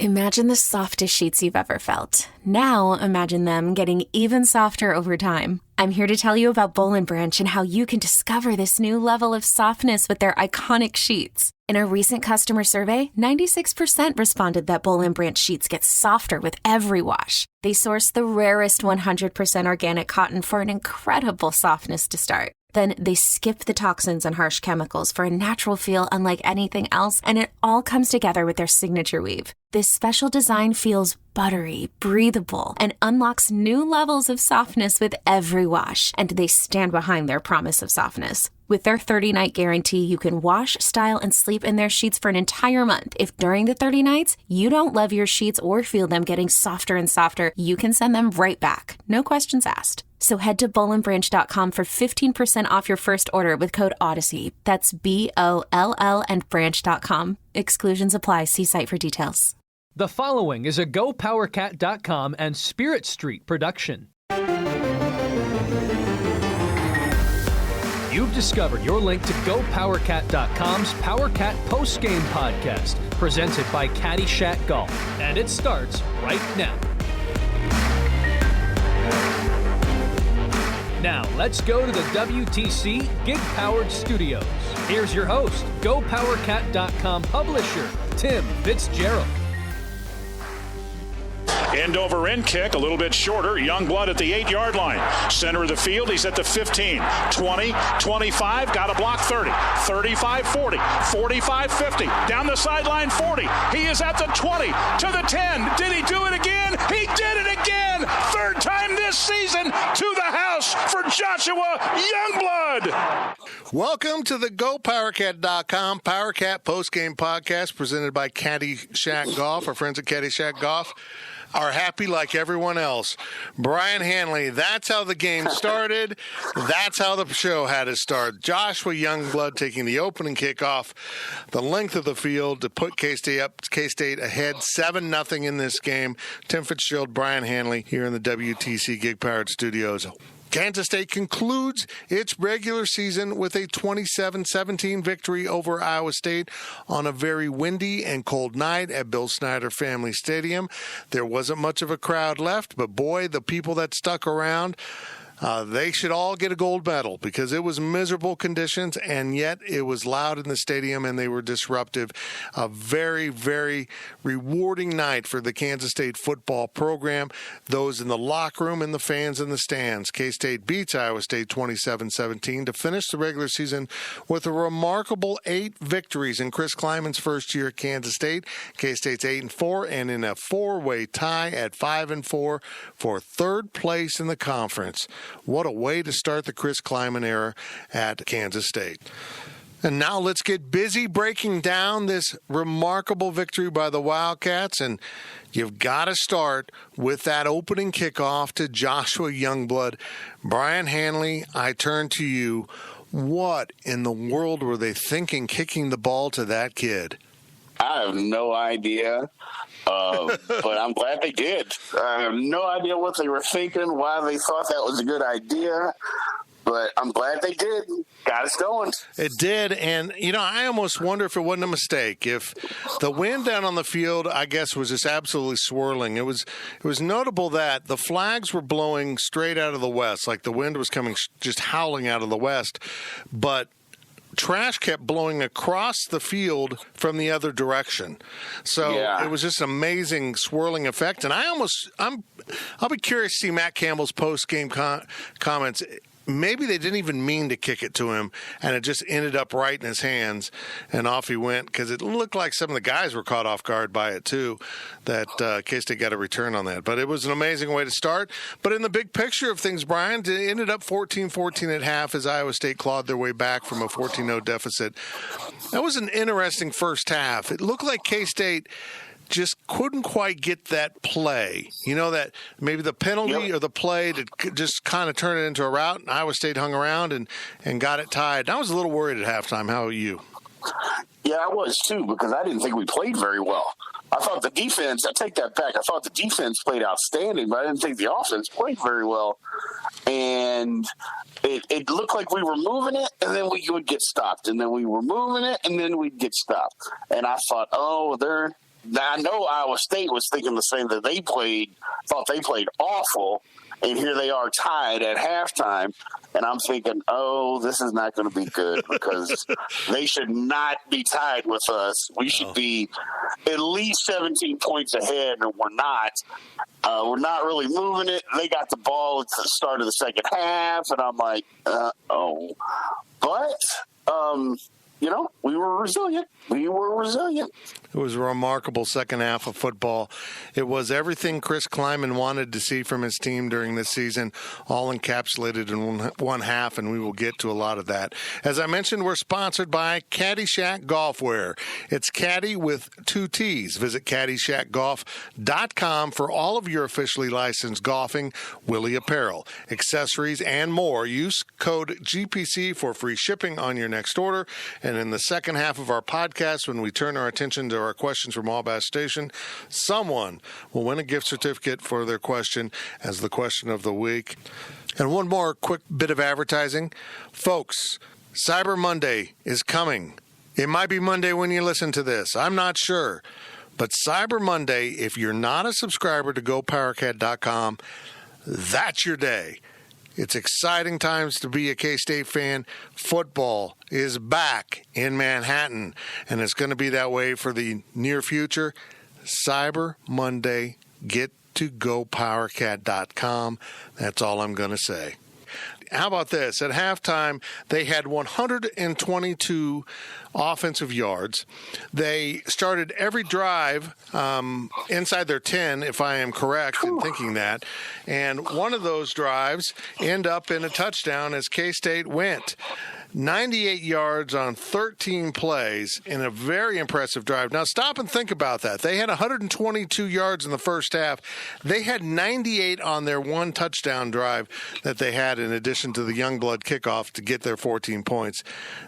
Imagine the softest sheets you've ever felt. Now imagine them getting even softer over time. I'm here to tell you about Boll & Branch and how you can discover this new level of softness with their iconic sheets. In a recent customer survey, 96% responded that Boll & Branch sheets get softer with every wash. They source the rarest 100% organic cotton for an incredible softness to start. Then they skip the toxins and harsh chemicals for a natural feel unlike anything else, and it all comes together with their signature weave. This special design feels buttery, breathable, and unlocks new levels of softness with every wash, and they stand behind their promise of softness. With their 30-night guarantee, you can wash, style, and sleep in their sheets for an entire month. If during the 30 nights, you don't love your sheets or feel them getting softer and softer, you can send them right back. No questions asked. So head to bollandbranch.com for 15% off your first order with code Odyssey. That's BOLL and branch.com. Exclusions apply. See site for details. The following is a GoPowerCat.com and Spirit Street production. You've discovered your link to GoPowerCat.com's PowerCat Postgame podcast, presented by Caddyshack Golf, and it starts right now. Now, let's go to the WTC Gig-Powered Studios. Here's your host, GoPowerCat.com publisher, Tim Fitzgerald. End over end kick, a little bit shorter. Youngblood at the 8-yard line. Center of the field, he's at the 15, 20, 25, got a block 30, 35, 40, 45, 50, down the sideline 40. He is at the 20, to the 10. Did he do it again? He did it again! Third time this season to the house for Joshua Youngblood. Welcome to the GoPowerCat.com PowerCat Postgame podcast presented by Caddyshack Golf. Our friends at Caddyshack Golf are happy like everyone else. Brian Hanley, that's how the game started. That's how the show had to start. Joshua Youngblood taking the opening kickoff, the length of the field to put K-State up. K-State ahead 7-0 in this game. Tim Fitzgerald, Brian Hanley here in the WTC Gig-Powered Studios. Kansas State concludes its regular season with a 27-17 victory over Iowa State on a very windy and cold night at Bill Snyder Family Stadium. There wasn't much of a crowd left, but boy, the people that stuck around, they should all get a gold medal because it was miserable conditions, and yet it was loud in the stadium and they were disruptive. A very, very rewarding night for the Kansas State football program, those in the locker room and the fans in the stands. K-State beats Iowa State 27-17 to finish the regular season with a remarkable 8 victories in Chris Kleiman's first year at Kansas State. K-State's 8-4 and in a 4-way tie at 5-4 for third place in the conference. What a way to start the Chris Kleiman era at Kansas State. And now let's get busy breaking down this remarkable victory by the Wildcats. And you've got to start with that opening kickoff to Joshua Youngblood. Brian Hanley, I turn to you. What in the world were they thinking kicking the ball to that kid? I have no idea, but I'm glad they did. I have no idea what they were thinking, why they thought that was a good idea, but I'm glad they did. Got us going. It did, and, I almost wonder if it wasn't a mistake. If the wind down on the field, I guess, was just absolutely swirling. It was notable that the flags were blowing straight out of the west, like the wind was coming just howling out of the west, but trash kept blowing across the field from the other direction. So It was just an amazing swirling effect. And I'll be curious to see Matt Campbell's post-game comments. Maybe they didn't even mean to kick it to him, and it just ended up right in his hands, and off he went, because it looked like some of the guys were caught off guard by it, too, that K-State got a return on that. But it was an amazing way to start. But in the big picture of things, Brian, it ended up 14-14 at half as Iowa State clawed their way back from a 14-0 deficit. That was an interesting first half. It looked like K-State just couldn't quite get that play. That maybe the penalty or the play to just kind of turn it into a route, and Iowa State hung around and got it tied. I was a little worried at halftime. How are you? Yeah, I was too, because I didn't think we played very well. I thought the defense, I take that back, I thought the defense played outstanding, but I didn't think the offense played very well. And it looked like we were moving it, and then we would get stopped. And then we were moving it, and then we'd get stopped. And I thought, I know Iowa State was thinking the same, that thought they played awful, and here they are tied at halftime. And I'm thinking, oh, this is not going to be good because they should not be tied with us. We should be at least 17 points ahead, and we're not. We're not really moving it. They got the ball at the start of the second half, and I'm like, oh. But, we were resilient. It was a remarkable second half of football. It was everything Chris Kleiman wanted to see from his team during this season, all encapsulated in one half, and we will get to a lot of that. As I mentioned, we're sponsored by Caddyshack Golfwear. It's Caddy with 2 T's. Visit CaddyshackGolf.com for all of your officially licensed golfing, Willie apparel, accessories, and more. Use code GPC for free shipping on your next order. And in the second half of our podcast, when we turn our attention to our questions from Wabash Station, someone will win a gift certificate for their question as the question of the week. And one more quick bit of advertising. Folks, Cyber Monday is coming. It might be Monday when you listen to this. I'm not sure. But Cyber Monday, if you're not a subscriber to GoPowerCat.com, that's your day. It's exciting times to be a K-State fan. Football is back in Manhattan, and it's going to be that way for the near future. Cyber Monday, get to GoPowerCat.com. That's all I'm going to say. How about this? At halftime, they had 122 offensive yards. They started every drive inside their 10, if I am correct in thinking that. And one of those drives ended up in a touchdown as K-State went 98 yards on 13 plays in a very impressive drive. Now, stop and think about that. They had 122 yards in the first half. They had 98 on their one touchdown drive that they had in addition to the Youngblood kickoff to get their 14 points.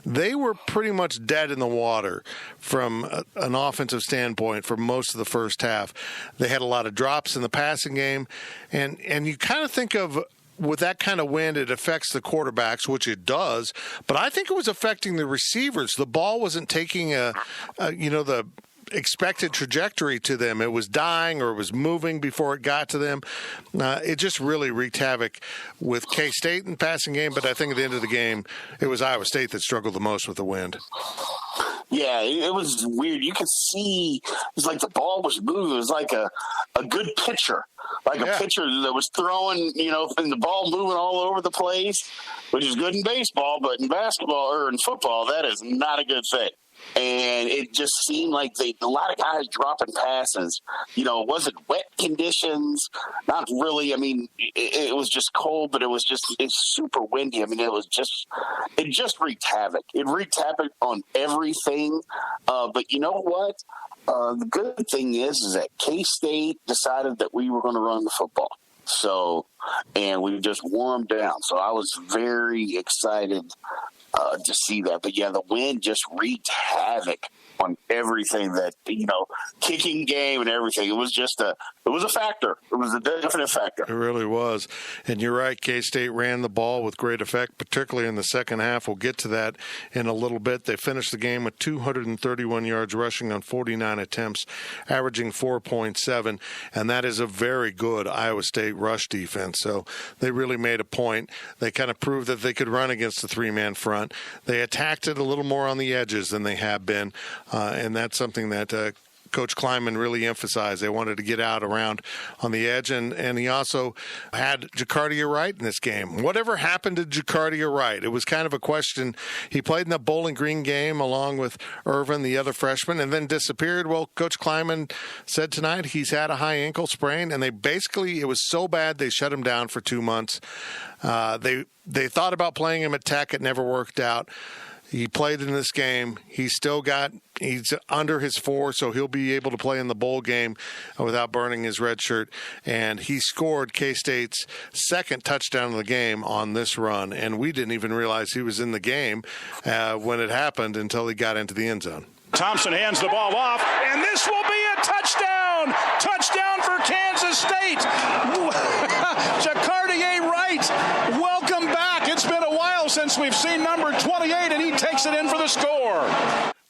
They were pretty much dead in the water from an offensive standpoint for most of the first half. They had a lot of drops in the passing game, and you kind of think of, with that kind of wind, it affects the quarterbacks, which it does. But I think it was affecting the receivers. The ball wasn't taking the expected trajectory to them. It was dying or it was moving before it got to them. It just really wreaked havoc with K-State in the passing game. But I think at the end of the game, it was Iowa State that struggled the most with the wind. Yeah, it was weird. You could see it was like the ball was moving. It was like a good pitcher, like a pitcher that was throwing, and the ball moving all over the place, which is good in baseball, but in basketball or in football, that is not a good thing. And it just seemed like a lot of guys dropping passes. It wasn't wet conditions, not really. I mean, it was just cold, but it's super windy. I mean, it just wreaked havoc. It wreaked havoc on everything. But you know what? The good thing is that K-State decided that we were going to run the football. And we just wore them down. So I was very excited to see that. But yeah, the wind just wreaked havoc on everything that, kicking game and everything. It was a factor. It was a definite factor. It really was. And you're right, K-State ran the ball with great effect, particularly in the second half. We'll get to that in a little bit. They finished the game with 231 yards rushing on 49 attempts, averaging 4.7, and that is a very good Iowa State rush defense. So they really made a point. They kind of proved that they could run against the three-man front. They attacked it a little more on the edges than they have been, and that's something that Coach Kleiman really emphasized. They wanted to get out around on the edge, and he also had Jacardia Wright in this game. Whatever happened to Jacardia Wright? It was kind of a question. He played in the Bowling Green game along with Irvin, the other freshman, and then disappeared. Well, Coach Kleiman said tonight he's had a high ankle sprain, and it was so bad they shut him down for 2 months. They thought about playing him at Tech. It never worked out. He played in this game. He's under his 4, so he'll be able to play in the bowl game without burning his red shirt. And he scored K-State's second touchdown of the game on this run. And we didn't even realize he was in the game when it happened until he got into the end zone. Thompson hands the ball off, and this will be a touchdown! Touchdown for Kansas State! Jacardia Wright, welcome back. It's been a while since we've seen number 28, and he takes it in for the score.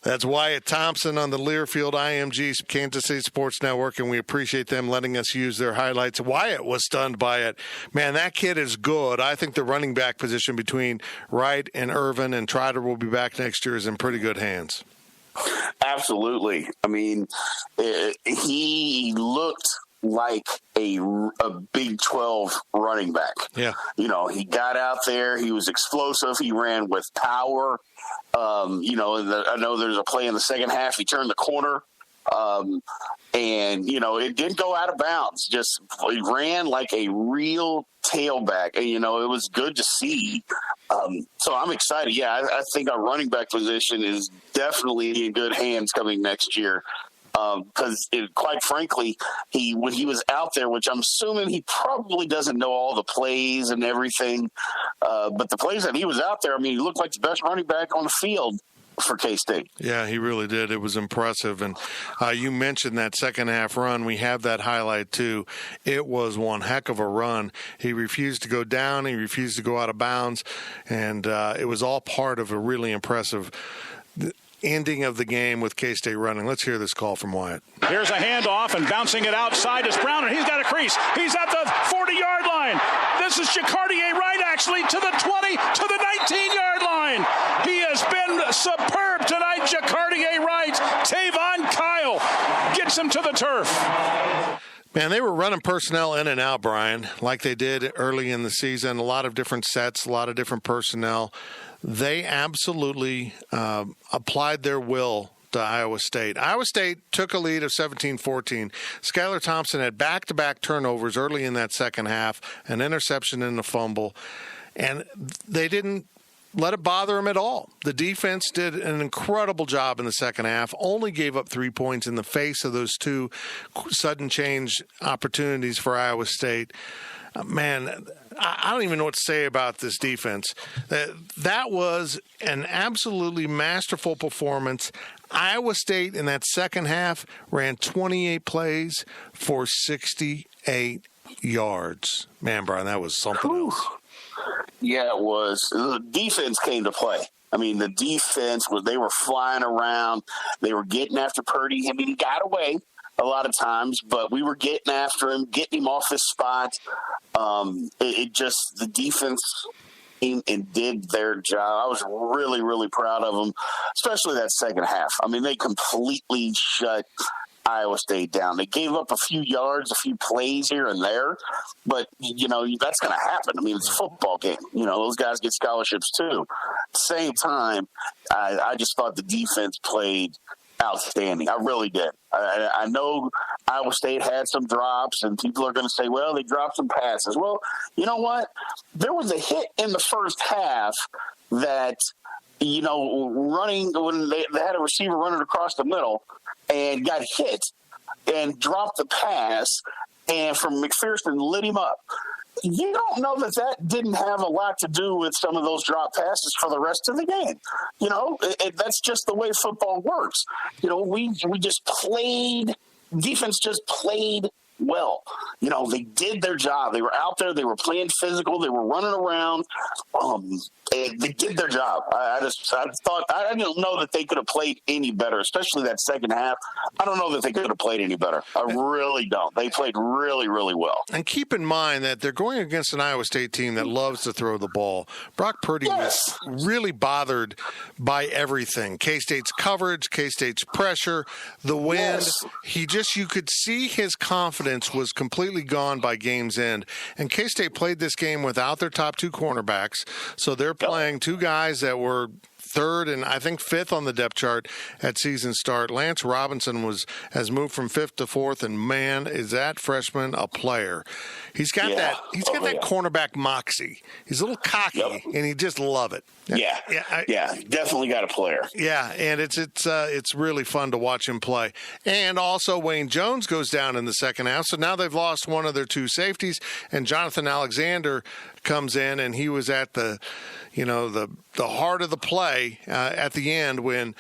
That's Wyatt Thompson on the Learfield IMG Kansas City Sports Network, and we appreciate them letting us use their highlights. Wyatt was stunned by it. Man, that kid is good. I think the running back position between Wright and Irvin and Trotter will be back next year is in pretty good hands. Absolutely. I mean, he looked like a Big 12 running back. Yeah. You know, he got out there. He was explosive. He ran with power. I know there's a play in the second half. He turned the corner. And, it didn't go out of bounds. Just he ran like a real tailback. And, it was good to see. So I'm excited. Yeah, I think our running back position is definitely in good hands coming next year. Because quite frankly, when he was out there, which I'm assuming he probably doesn't know all the plays and everything, but the plays that he was out there, I mean, he looked like the best running back on the field for K-State. Yeah, he really did. It was impressive. And you mentioned that second half run. We have that highlight too. It was one heck of a run. He refused to go down. He refused to go out of bounds. And it was all part of a really impressive ending of the game with K-State running. Let's hear this call from Wyatt. Here's a handoff, and bouncing it outside is Brown, and he's got a crease. He's at the 40-yard line. This is Jacardier Wright, actually, to the 20, to the 19-yard line. He has been superb tonight, Jacardier Wright. Tavon Kyle gets him to the turf. Man, they were running personnel in and out, Brian, like they did early in the season. A lot of different sets, a lot of different personnel. They absolutely applied their will to Iowa State. Iowa State took a lead of 17-14. Skylar Thompson had back-to-back turnovers early in that second half, an interception and a fumble, and they didn't let it bother them at all. The defense did an incredible job in the second half, only gave up 3 points in the face of those two sudden change opportunities for Iowa State. Man, I don't even know what to say about this defense. That was an absolutely masterful performance. Iowa State in that second half ran 28 plays for 68 yards. Man, Brian, that was something else. Yeah, it was. The defense came to play. I mean, the defense they were flying around. They were getting after Purdy. I mean, he got away a lot of times, but we were getting after him, getting him off his spot. The defense came and did their job. I was really, really proud of them, especially that second half. I mean, they completely shut Iowa State down. They gave up a few yards, a few plays here and there, but, that's going to happen. I mean, it's a football game. Those guys get scholarships too. At the same time, I just thought the defense played outstanding. I really did. I know Iowa State had some drops, and people are going to say, well, they dropped some passes. Well, you know what? There was a hit in the first half that, running when they had a receiver running across the middle and got hit and dropped the pass, and from McPherson lit him up. You don't know that didn't have a lot to do with some of those drop passes for the rest of the game. That's just the way football works. We just played, defense just played well. They did their job. They were out there. They were playing physical. They were running around. They did their job. I don't know that they could have played any better, especially that second half. I don't know that they could have played any better. I really don't. They played really, really well. And keep in mind that they're going against an Iowa State team that loves to throw the ball. Brock Purdy was really bothered by everything. K-State's coverage, K-State's pressure, the wind. Yes. You could see his confidence was completely gone by game's end. And K-State played this game without their top two cornerbacks. So they're playing two guys that were third and I think fifth on the depth chart at season start. Lance Robinson has moved from fifth to fourth, and man, is that freshman a player. He's got that cornerback moxie. He's a little cocky, and he just love it. Definitely got a player. Yeah, and it's really fun to watch him play. And also Wayne Jones goes down in the second half, so now they've lost one of their two safeties, and Jonathan Alexander comes in, and he was at the heart of the play at the end when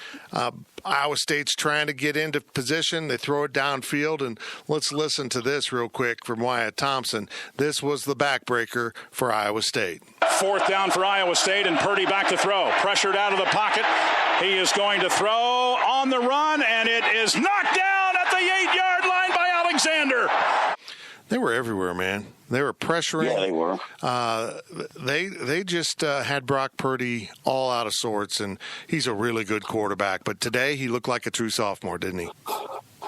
Iowa State's trying to get into position. They throw it downfield, and let's listen to this real quick from Wyatt Thompson. This was the backbreaker for Iowa State. Fourth down for Iowa State, and Purdy back to throw. Pressured out of the pocket. He is going to throw on the run, and it is knocked down at the 8-yard line by Alexander. They were everywhere, man. They were pressuring. Yeah, they were. They just had Brock Purdy all out of sorts, and he's a really good quarterback. But today he looked like a true sophomore, didn't he?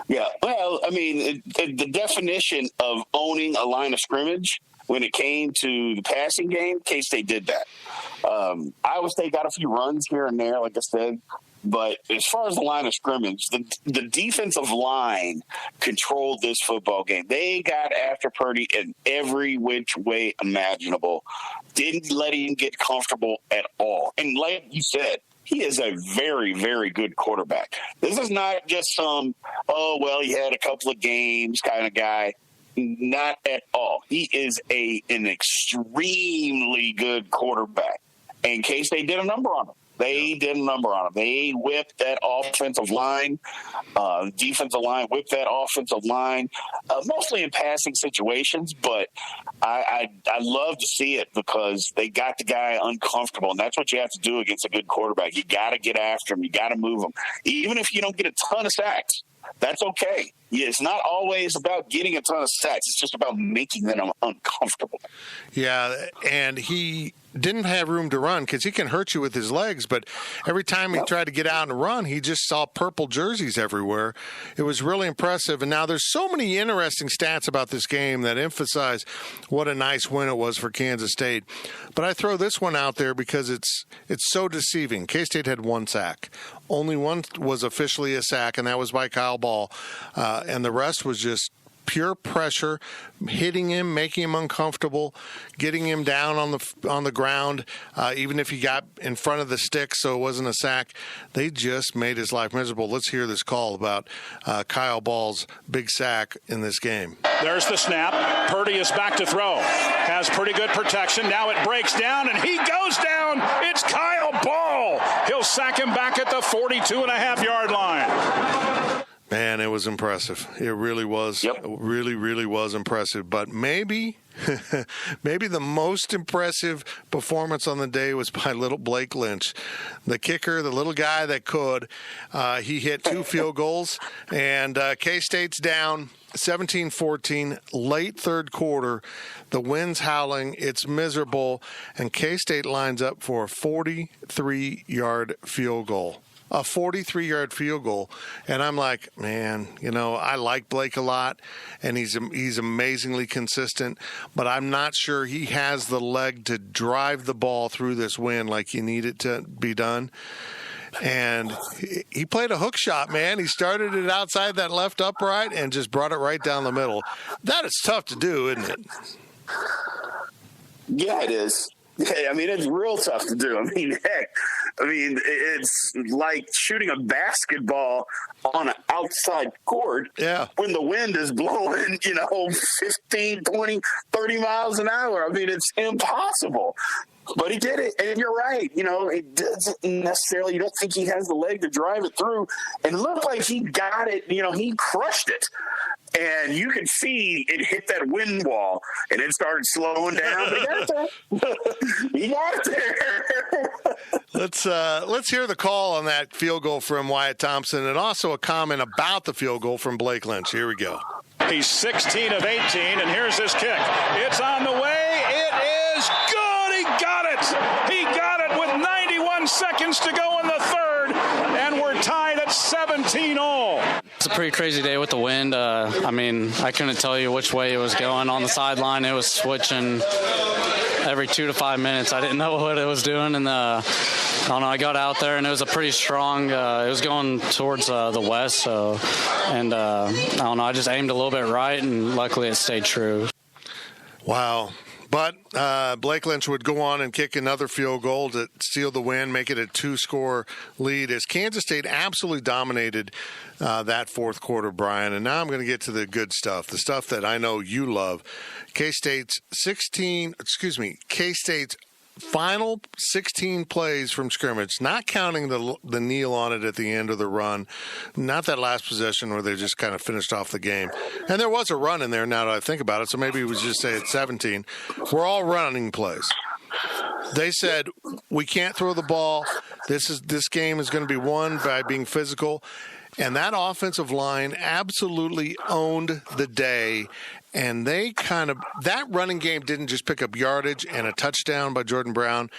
Yeah, well, I mean, the definition of owning a line of scrimmage when it came to the passing game, K-State did that. Iowa State got a few runs here and there, like I said. But as far as the line of scrimmage, the defensive line controlled this football game. They got after Purdy in every which way imaginable. Didn't let him get comfortable at all. And like you said, he is a very, very good quarterback. This is not just some, he had a couple of games kind of guy. Not at all. He is an extremely good quarterback. And K-State did a number on him. They did a number on him. They whipped that offensive line. Defensive line whipped that offensive line, mostly in passing situations. But I love to see it because they got the guy uncomfortable, and that's what you have to do against a good quarterback. You got to get after him. You got to move him. Even if you don't get a ton of sacks, that's okay. It's not always about getting a ton of sacks. It's just about making them uncomfortable. Yeah, and he didn't have room to run because he can hurt you with his legs, but every time he tried to get out and run, he just saw purple jerseys everywhere. It was really impressive, and now there's so many interesting stats about this game that emphasize what a nice win it was for Kansas State. But I throw this one out there because it's so deceiving. K-State had one sack. Only one was officially a sack, and that was by Kyle Ball, and the rest was just pure pressure, hitting him, making him uncomfortable, getting him down on the ground, even if he got in front of the stick so it wasn't a sack. They just made his life miserable. Let's hear this call about Kyle Ball's big sack in this game. There's the snap. Purdy is back to throw. Has pretty good protection. Now it breaks down, and he goes down. It's Kyle Ball. He'll sack him back at the 42.5-yard line. Man, it was impressive. It really was. Yep. Really, really was impressive. But maybe the most impressive performance on the day was by little Blake Lynch. The kicker, the little guy that could. He hit 2 field goals, and K-State's down 17-14, late third quarter. The wind's howling. It's miserable, and K-State lines up for a 43-yard field goal. A 43-yard field goal, and I'm like, man, I like Blake a lot, and he's amazingly consistent, but I'm not sure he has the leg to drive the ball through this wind like you need it to be done. And he played a hook shot, man. He started it outside that left upright and just brought it right down the middle. That is tough to do, isn't it? Yeah, it is. I mean, it's real tough to do. It's like shooting a basketball on an outside court when the wind is blowing, 15, 20, 30 miles an hour. I mean, it's impossible. But he did it, and you're right. It doesn't necessarily – you don't think he has the leg to drive it through. And it looked like he got it. He crushed it. And you could see it hit that wind wall, and it started slowing down. He got it there. He got it there. Let's hear the call on that field goal from Wyatt Thompson, and also a comment about the field goal from Blake Lynch. Here we go. He's 16 of 18, and here's his kick. It's on the way. It is good. He got it. He got it with 91 seconds to go in the third, and we're tied at 17 all. It's a pretty crazy day with the wind. I couldn't tell you which way it was going on the sideline. It was switching every 2 to 5 minutes. I didn't know what it was doing, and I got out there, and it was a pretty strong. It was going towards the west, I just aimed a little bit right, and luckily it stayed true. Wow. But Blake Lynch would go on and kick another field goal to seal the win, make it a 2-score lead as Kansas State absolutely dominated that fourth quarter, Brian. And now I'm going to get to the good stuff, the stuff that I know you love. K-State's final 16 plays from scrimmage, not counting the kneel on it at the end of the run, not that last possession where they just kind of finished off the game. And there was a run in there now that I think about it, so maybe we just say it's 17. We're all running plays. They said, we can't throw the ball. This game is going to be won by being physical. And that offensive line absolutely owned the day. And that running game didn't just pick up yardage and a touchdown by Jordan Brown.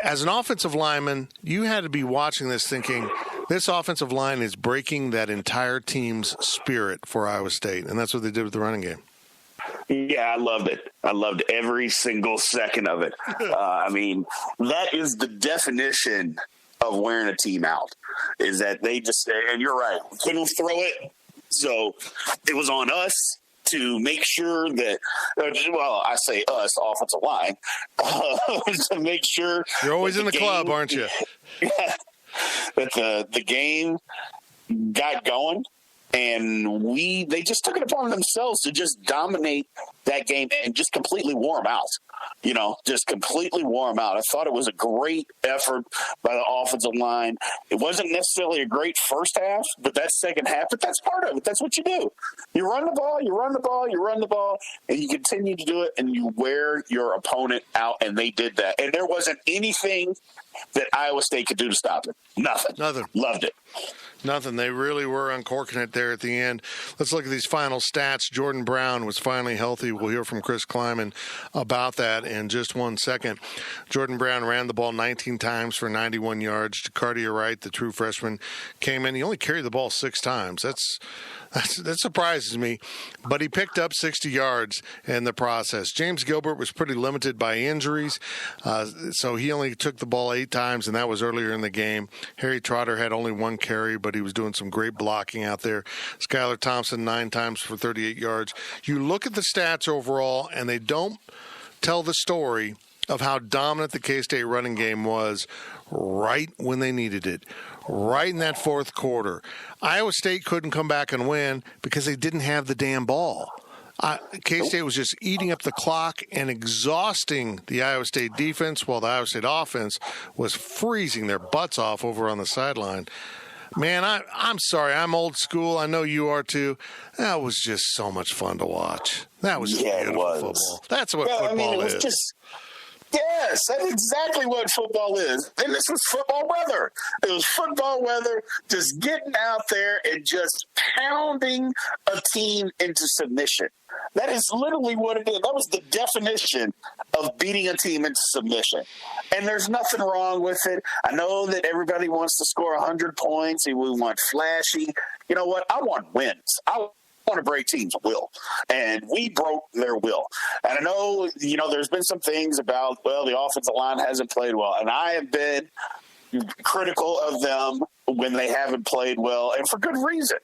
As an offensive lineman, you had to be watching this thinking, this offensive line is breaking that entire team's spirit for Iowa State. And that's what they did with the running game. Yeah, I loved it. I loved every single second of it. I mean, that is the definition of wearing a team out, is that they just, and you're right, we couldn't throw it. So it was on us to make sure that, well, I say us, offensive line, to make sure. You're always in the club, aren't you? Yeah, that the game got going. And they just took it upon themselves to just dominate that game and just completely wore them out. Just completely wore them out. I thought it was a great effort by the offensive line. It wasn't necessarily a great first half, but that second half, but that's part of it. That's what you do. You run the ball, you run the ball, you run the ball, and you continue to do it, and you wear your opponent out, and they did that. And there wasn't anything that Iowa State could do to stop it. Nothing. Loved it. Nothing. They really were uncorking it there at the end. Let's look at these final stats. Jordan Brown was finally healthy. We'll hear from Chris Kleiman about that in just 1 second. Jordan Brown ran the ball 19 times for 91 yards. Jacardia Wright, the true freshman, came in. He only carried the ball 6 times. That surprises me, but he picked up 60 yards in the process. James Gilbert was pretty limited by injuries, so he only took the ball 8 times, and that was earlier in the game. Harry Trotter had only 1 carry, but he was doing some great blocking out there. Skylar Thompson 9 times for 38 yards. You look at the stats overall, and they don't tell the story of how dominant the K-State running game was right when they needed it, right in that fourth quarter. Iowa State couldn't come back and win because they didn't have the damn ball. K-State was just eating up the clock and exhausting the Iowa State defense while the Iowa State offense was freezing their butts off over on the sideline. Man, I'm sorry. I'm old school. I know you are too. That was just so much fun to watch. That was just beautiful football. That's what football is. Yes, that's exactly what football is. And this was football weather. It was football weather, just getting out there and just pounding a team into submission. That is literally what it is. That was the definition of beating a team into submission. And there's nothing wrong with it. I know that everybody wants to score 100 points and we want flashy. You know what? I want wins. I want to break teams' will, and we broke their will. And I know, there's been some things about, the offensive line hasn't played well, and I have been critical of them when they haven't played well, and for good reason.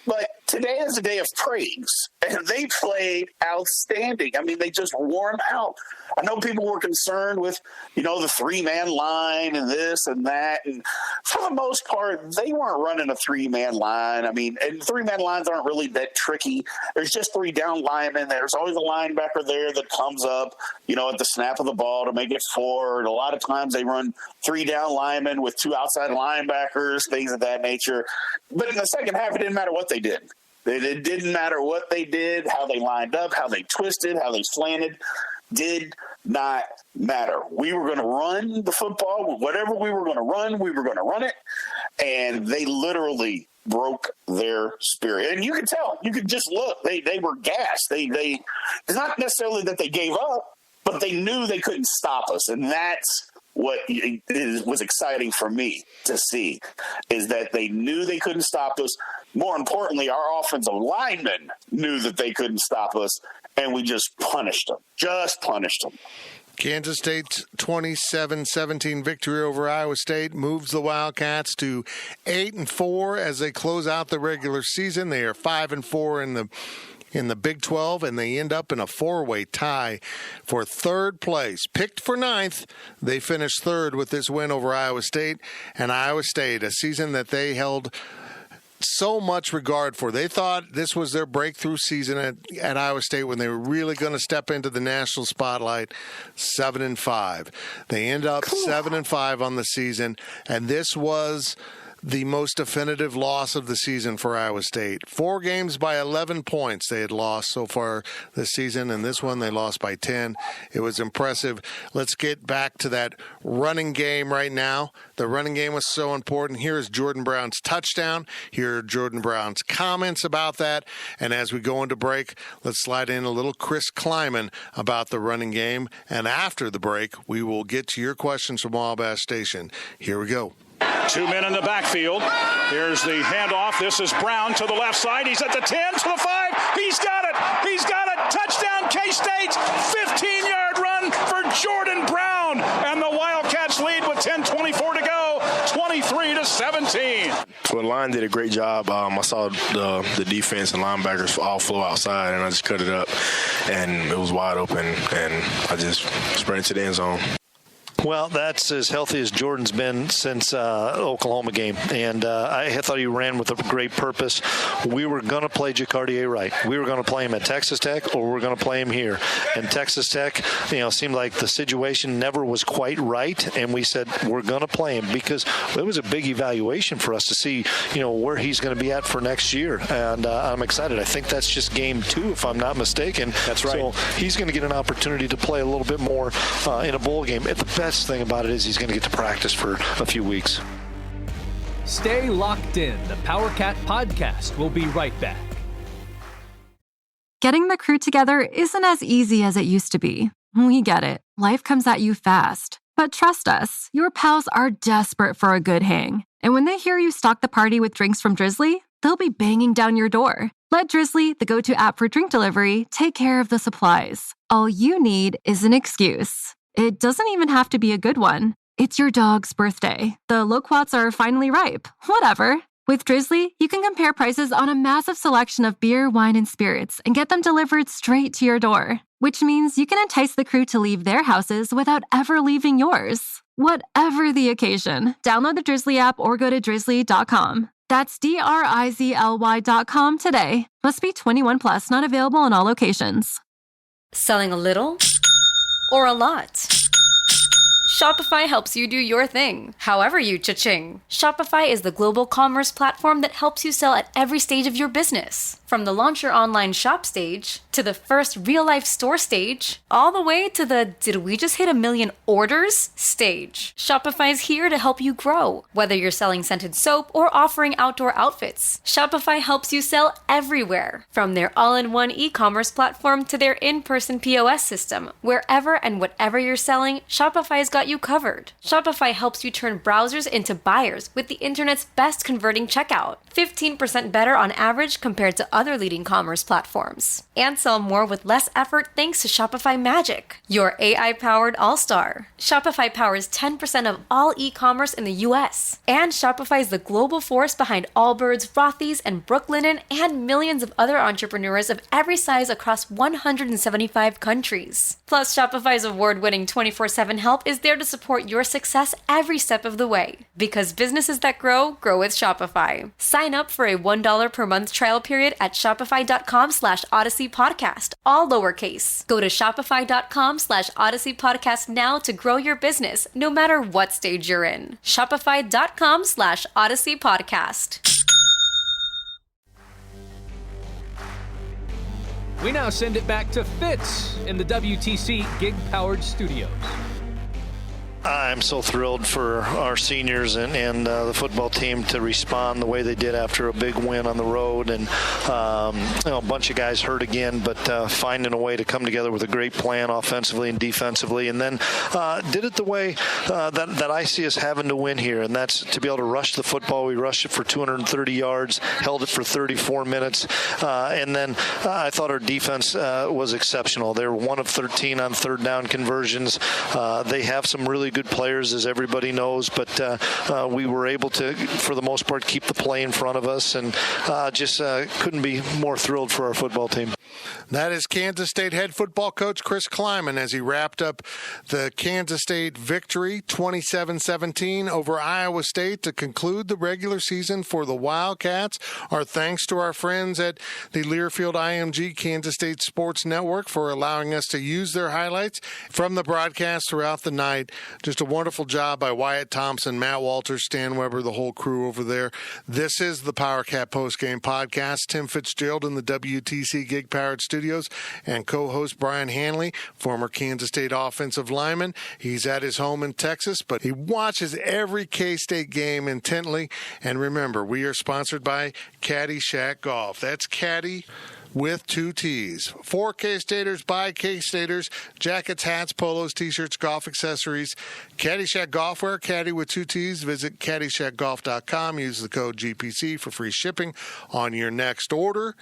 But today is a day of praise, and they played outstanding. I mean, they just wore them out. I know people were concerned with, the 3-man line and this and that. And for the most part, they weren't running a 3-man line. I mean, and 3-man lines aren't really that tricky. There's just 3 down linemen. There's always a linebacker there that comes up, at the snap of the ball to make it 4. And a lot of times they run 3 down linemen with 2 outside linebackers, things of that nature. But in the second half, it didn't matter what they did. It didn't matter what they did, how they lined up, how they twisted, how they slanted. Did not matter. We were going to run the football. Whatever we were going to run, we were going to run it. And they literally broke their spirit. And you could tell. You could just look. They were gassed. It's not necessarily that they gave up, but they knew they couldn't stop us. And that's what was exciting for me to see, is that they knew they couldn't stop us. More importantly, our offensive linemen knew that they couldn't stop us, and we just punished them. Kansas State's 27-17 victory over Iowa State moves the Wildcats to 8-4 as they close out the regular season. They are 5-4 in the Big 12, and they end up in a 4-way tie for third place. Picked for 9th, they finished third with this win over Iowa State. And Iowa State, a season that they held so much regard for. They thought this was their breakthrough season at Iowa State when they were really going to step into the national spotlight. 7-5. They end up 7-5 on the season, and this was the most definitive loss of the season for Iowa State. 4 games by 11 points they had lost so far this season, and this one they lost by 10. It was impressive. Let's get back to that running game right now. The running game was so important. Here is Jordan Brown's touchdown. Here are Jordan Brown's comments about that. And as we go into break, let's slide in a little Chris Kleiman about the running game. And after the break, we will get to your questions from Wabash Station. Here we go. 2 men in the backfield. Here's the handoff. This is Brown to the left side. He's at the 10, to the 5. He's got it. He's got it. Touchdown, K-State. 15-yard run for Jordan Brown. And the Wildcats lead with 10:24 to go, 23-17. Well, the line did a great job. I saw the defense and linebackers all flow outside, and I just cut it up, and it was wide open, and I just spread it to the end zone. Well, that's as healthy as Jordan's been since Oklahoma game, and I thought he ran with a great purpose. We were going to play Jacardier right. We were going to play him at Texas Tech, or we were going to play him here. And Texas Tech, seemed like the situation never was quite right, and we said we're going to play him because it was a big evaluation for us to see, where he's going to be at for next year. And I'm excited. I think that's just game 2, if I'm not mistaken. That's right. So he's going to get an opportunity to play a little bit more in a bowl game. The best thing about it is he's going to get to practice for a few weeks. Stay locked in. The PowerCat podcast will be right back. Getting the crew together isn't as easy as it used to be. We get it. Life comes at you fast. But trust us, your pals are desperate for a good hang. And when they hear you stock the party with drinks from Drizzly, they'll be banging down your door. Let Drizzly, the go-to app for drink delivery, take care of the supplies. All you need is an excuse. It doesn't even have to be a good one. It's your dog's birthday. The loquats are finally ripe. Whatever. With Drizzly, you can compare prices on a massive selection of beer, wine, and spirits and get them delivered straight to your door. Which means you can entice the crew to leave their houses without ever leaving yours. Whatever the occasion, download the Drizzly app or go to drizzly.com. That's DRIZLY.com today. Must be 21 plus, not available in all locations. Selling a little or a lot? Shopify helps you do your thing, however you cha-ching. Shopify is the global commerce platform that helps you sell at every stage of your business. From the launch your online shop stage, to the first real-life store stage, all the way to the did we just hit 1 million orders stage. Shopify's here to help you grow. Whether you're selling scented soap or offering outdoor outfits, Shopify helps you sell everywhere. From their all-in-one e-commerce platform to their in-person POS system, wherever and whatever you're selling, Shopify's got you covered. Shopify helps you turn browsers into buyers with the internet's best converting checkout. 15% better on average compared to other leading commerce platforms. And sell more with less effort thanks to Shopify Magic, your AI-powered all-star. Shopify powers 10% of all e-commerce in the US. And Shopify is the global force behind Allbirds, Rothy's, and Brooklinen, and millions of other entrepreneurs of every size across 175 countries. Plus, Shopify's award-winning 24/7 help is there to support your success every step of the way. Because businesses that grow, grow with Shopify. Sign up for a $1 per month trial period at shopify.com/Odyssey Podcast, all lowercase. Go to shopify.com/Odyssey Podcast now to grow your business, no matter what stage you're in. Shopify.com/Odyssey Podcast. We now send it back to Fitz in the WTC Gig-powered studios. I'm so thrilled for our seniors and the football team to respond the way they did after a big win on the road. And a bunch of guys hurt again, but finding a way to come together with a great plan offensively and defensively. And then did it the way that I see us having to win here, and that's to be able to rush the football. We rushed it for 230 yards, held it for 34 minutes. And then I thought our defense was exceptional. They were 1 of 13 on third down conversions. They have some really good players, as everybody knows, but we were able to, for the most part, keep the play in front of us, and just couldn't be more thrilled for our football team. That is Kansas State head football coach Chris Kleiman as he wrapped up the Kansas State victory 27-17 over Iowa State to conclude the regular season for the Wildcats. Our thanks to our friends at the Learfield IMG Kansas State Sports Network for allowing us to use their highlights from the broadcast throughout the night. Just a wonderful job by Wyatt Thompson, Matt Walters, Stan Weber, the whole crew over there. This is the PowerCat Postgame Podcast. Tim Fitzgerald in the WTC Gig Powered Studios and co-host Brian Hanley, former Kansas State offensive lineman. He's at his home in Texas, but he watches every K-State game intently. And remember, we are sponsored by Caddy Shack Golf. That's Caddy with 2 T's. For K-Staters, by K-Staters, jackets, hats, polos, t-shirts, golf accessories. Caddyshack Golfwear, Caddy with 2 T's. Visit caddyshackgolf.com. Use the code GPC for free shipping on your next order.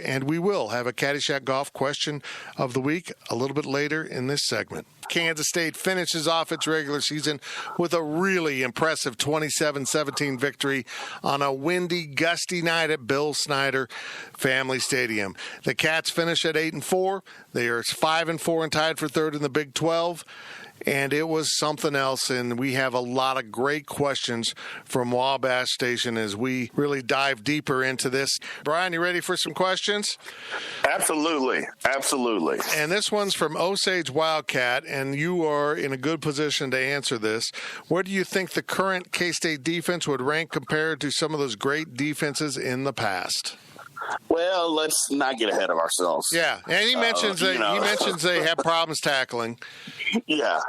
And we will have a Caddyshack Golf question of the week a little bit later in this segment. Kansas State finishes off its regular season with a really impressive 27-17 victory on a windy, gusty night at Bill Snyder Family Stadium. The Cats finish at 8-4. They are 5-4 and tied for third in the Big 12. And it was something else, and we have a lot of great questions from Wabash Station as we really dive deeper into this. Brian, you ready for some questions? Absolutely. And this one's from Osage Wildcat, and you are in a good position to answer this. Where do you think the current K-State defense would rank compared to some of those great defenses in the past? Well, let's not get ahead of ourselves. Yeah, and he mentions he mentions they have problems tackling. Yeah,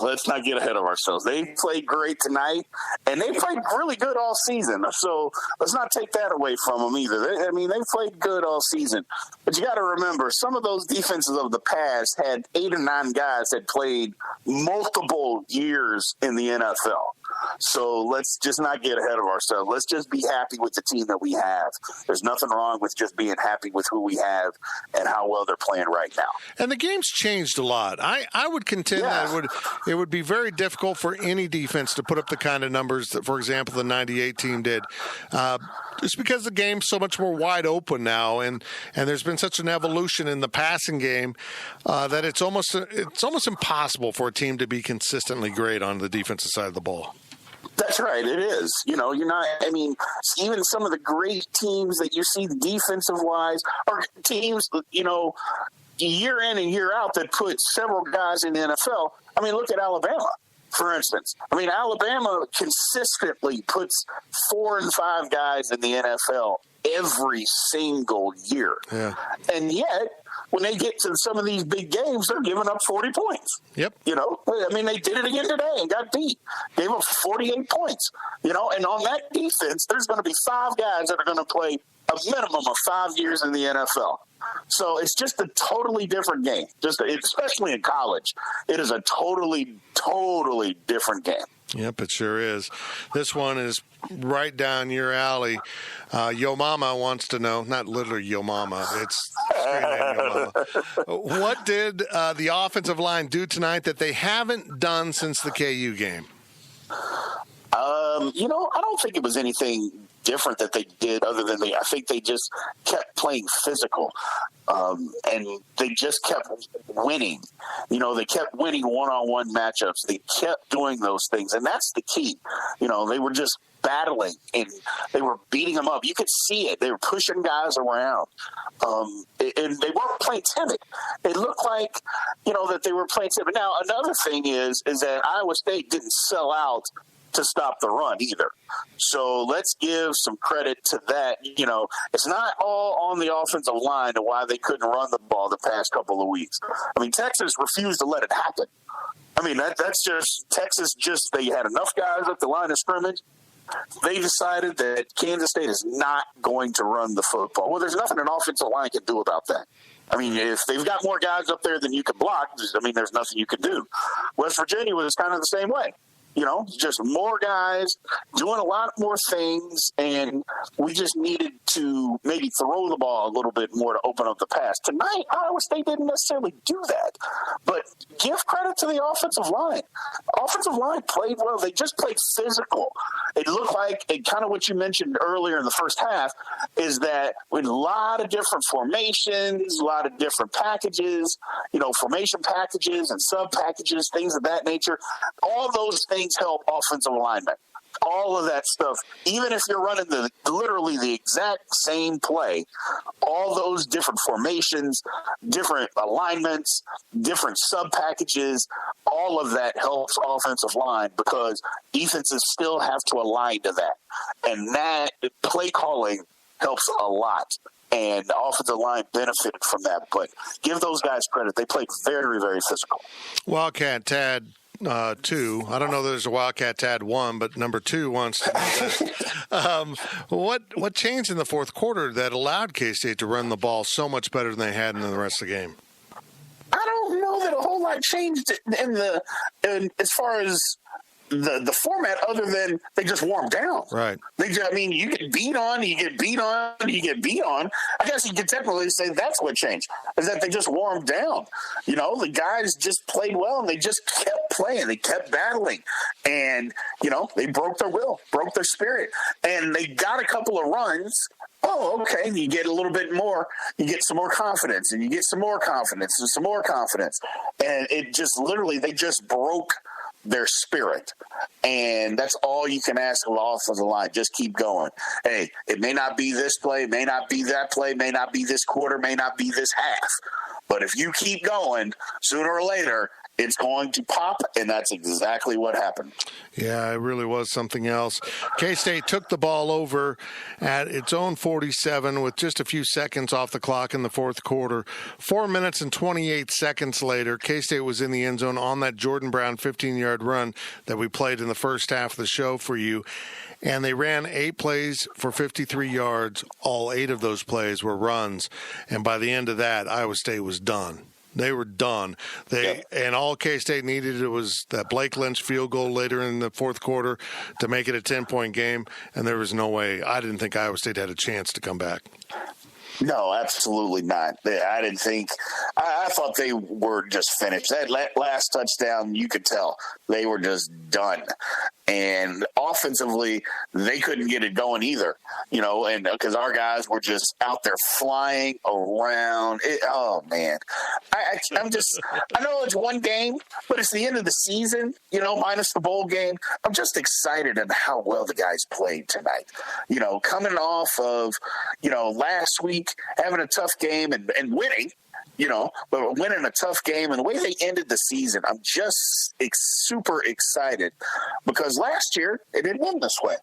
let's not get ahead of ourselves. They played great tonight, and they played really good all season. So let's not take that away from them either. They played good all season. But you got to remember, some of those defenses of the past had 8 or 9 guys that played multiple years in the NFL. So let's just not get ahead of ourselves. Let's just be happy with the team that we have. There's nothing wrong with just being happy with who we have and how well they're playing right now. And the game's changed a lot. I would contend that it would be very difficult for any defense to put up the kind of numbers that, for example, the 98 team did. Just because the game's so much more wide open now, and there's been such an evolution in the passing game that it's almost impossible for a team to be consistently great on the defensive side of the ball. That's right. It is. Even some of the great teams that you see defensive-wise are teams, year in and year out that put several guys in the NFL. Look at Alabama, for instance. Alabama consistently puts 4 and 5 guys in the NFL every single year. Yeah. And yet, when they get to some of these big games, they're giving up 40 points. Yep. They did it again today and got beat. Gave up 48 points. And on that defense, there's going to be 5 guys that are going to play a minimum of 5 years in the NFL. So it's just a totally different game, especially in college. It is a totally, totally different game. Yep, it sure is. This one is right down your alley. Yo Mama wants to know, not literally Yo Mama, it's straight name Yo Mama. What did the offensive line do tonight that they haven't done since the KU game? I don't think it was anything different that they did other than I think they just kept playing physical. And they just kept winning. They kept winning one-on-one matchups. They kept doing those things, and that's the key. They were just battling, and they were beating them up. You could see it. They were pushing guys around, and they weren't playing timid. It looked like, that they were playing timid. Now, another thing is that Iowa State didn't sell out to stop the run either. So let's give some credit to that. It's not all on the offensive line to why they couldn't run the ball the past couple of weeks. Texas refused to let it happen. That's just Texas. They had enough guys at the line of scrimmage. They decided that Kansas State is not going to run the football. Well, there's nothing an offensive line can do about that. If they've got more guys up there than you can block, there's nothing you can do. West Virginia was kind of the same way. just more guys doing a lot more things, and we just needed to maybe throw the ball a little bit more to open up the pass. Tonight, Iowa State didn't necessarily do that, but give credit to the offensive line. Offensive line played well. They just played physical. It looked like, kind of what you mentioned earlier in the first half, is that with a lot of different formations, a lot of different packages, formation packages and sub packages, things of that nature, all those things help offensive alignment. All of that stuff, even if you're running literally the exact same play, all those different formations, different alignments, different sub packages, all of that helps offensive line because defenses still have to align to that. And that play calling helps a lot. And the offensive line benefited from that. But give those guys credit. They played very, very physical. Wildcat Tad 2. I don't know that there's a Wildcat Tad 1, but number 2 wants to know what changed in the fourth quarter that allowed K-State to run the ball so much better than they had in the rest of the game? I don't know that a whole lot changed in as far as the format, other than they just warmed down. Right. You get beat on, you get beat on, you get beat on. I guess you could technically say that's what changed, is that they just warmed down. The guys just played well, and they just kept playing. They kept battling. And, they broke their will, broke their spirit. And they got a couple of runs. Oh, okay. You get a little bit more. You get some more confidence, and you get some more confidence, and some more confidence. And it just literally, they just broke their spirit. And that's all you can ask of the offensive line. Just keep going. Hey, it may not be this play, may not be that play, may not be this quarter, may not be this half. But if you keep going, sooner or later, it's going to pop, and that's exactly what happened. Yeah, it really was something else. K-State took the ball over at its own 47 with just a few seconds off the clock in the fourth quarter. 4 minutes and 28 seconds later, K-State was in the end zone on that Jordan Brown 15-yard run that we played in the first half of the show for you. And they ran 8 plays for 53 yards. All 8 of those plays were runs. And by the end of that, Iowa State was done. They were done. And all K-State needed was that Blake Lynch field goal later in the fourth quarter to make it a 10-point game, and there was no way. I didn't think Iowa State had a chance to come back. No, absolutely not. I didn't think – I thought they were just finished. That last touchdown, you could tell they were just done. And offensively, they couldn't get it going either, and because our guys were just out there flying around. Oh, man. I know it's one game, but it's the end of the season, minus the bowl game. I'm just excited at how well the guys played tonight. Coming off of, last week, having a tough game and winning. But winning a tough game and the way they ended the season, I'm just super excited because last year it didn't end this way.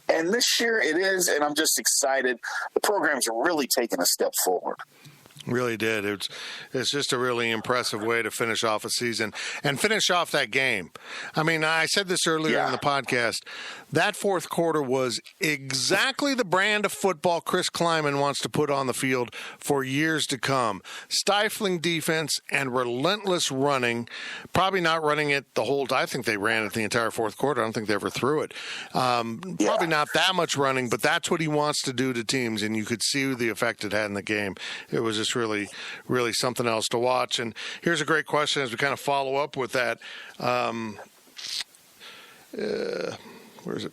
And this year it is, and I'm just excited. The program's really taking a step forward. Really did. It's just a really impressive way to finish off a season and finish off that game. I mean, I said this earlier in the podcast. That fourth quarter was exactly the brand of football Chris Kleiman wants to put on the field for years to come. Stifling defense and relentless running. Probably not running it the whole time. I think they ran it the entire fourth quarter. I don't think they ever threw it. Probably not that much running, but that's what he wants to do to teams, and you could see the effect it had in the game. It was just really, really something else to watch. And here's a great question as we kind of follow up with that. Where is it?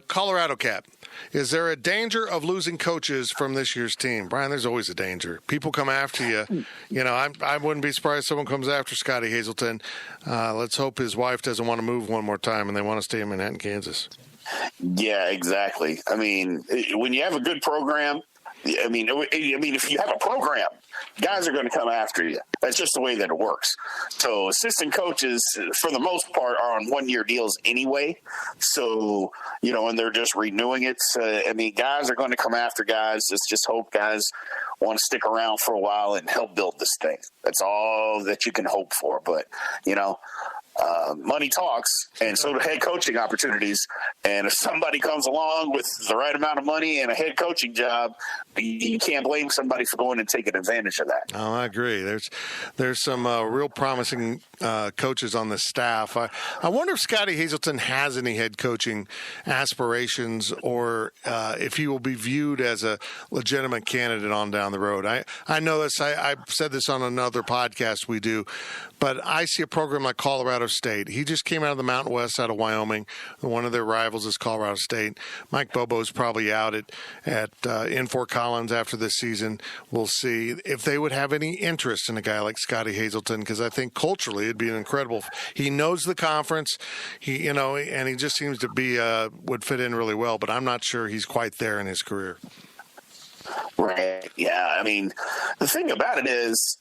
Colorado Cap. Is there a danger of losing coaches from this year's team? Brian, there's always a danger. People come after you. I wouldn't be surprised if someone comes after Scotty Hazelton. Let's hope his wife doesn't want to move one more time and they want to stay in Manhattan, Kansas. Yeah, exactly. I mean, when you have a good program, if you have a program, guys are going to come after you. That's just the way that it works. So assistant coaches, for the most part, are on one-year deals anyway. So, and they're just renewing it. So, guys are going to come after guys. Let's just hope guys want to stick around for a while and help build this thing. That's all that you can hope for. But, money talks, and so do head coaching opportunities. And if somebody comes along with the right amount of money and a head coaching job, you can't blame somebody for going and taking advantage of that. Oh, I agree. There's some real promising coaches on the staff. I wonder if Scotty Hazelton has any head coaching aspirations, or if he will be viewed as a legitimate candidate on down the road. I know this. I've said this on another podcast we do, but I see a program like Colorado State. He just came out of the Mountain West out of Wyoming. One of their rivals is Colorado State. Mike Bobo's probably out in Fort Collins after this season. We'll see if they would have any interest in a guy like Scotty Hazelton, because I think culturally it'd be an incredible. He knows the conference, and he just seems to be would fit in really well. But I'm not sure he's quite there in his career. Right. Yeah. I mean, the thing about it is,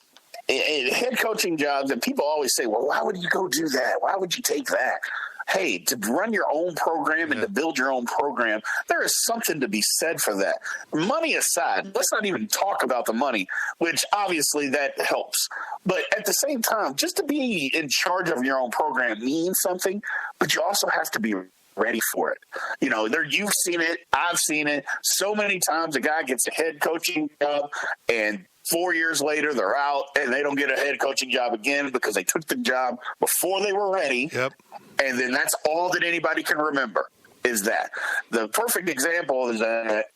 head coaching jobs, and people always say, well, why would you go do that? Why would you take that? Hey, to run your own program and to build your own program, there is something to be said for that. Money aside, let's not even talk about the money, which obviously that helps. But at the same time, just to be in charge of your own program means something, but you also have to be ready for it. You've seen it. I've seen it. So many times a guy gets a head coaching job and 4 years later they're out and they don't get a head coaching job again because they took the job before they were ready. Yep. And then that's all that anybody can remember is that. The perfect example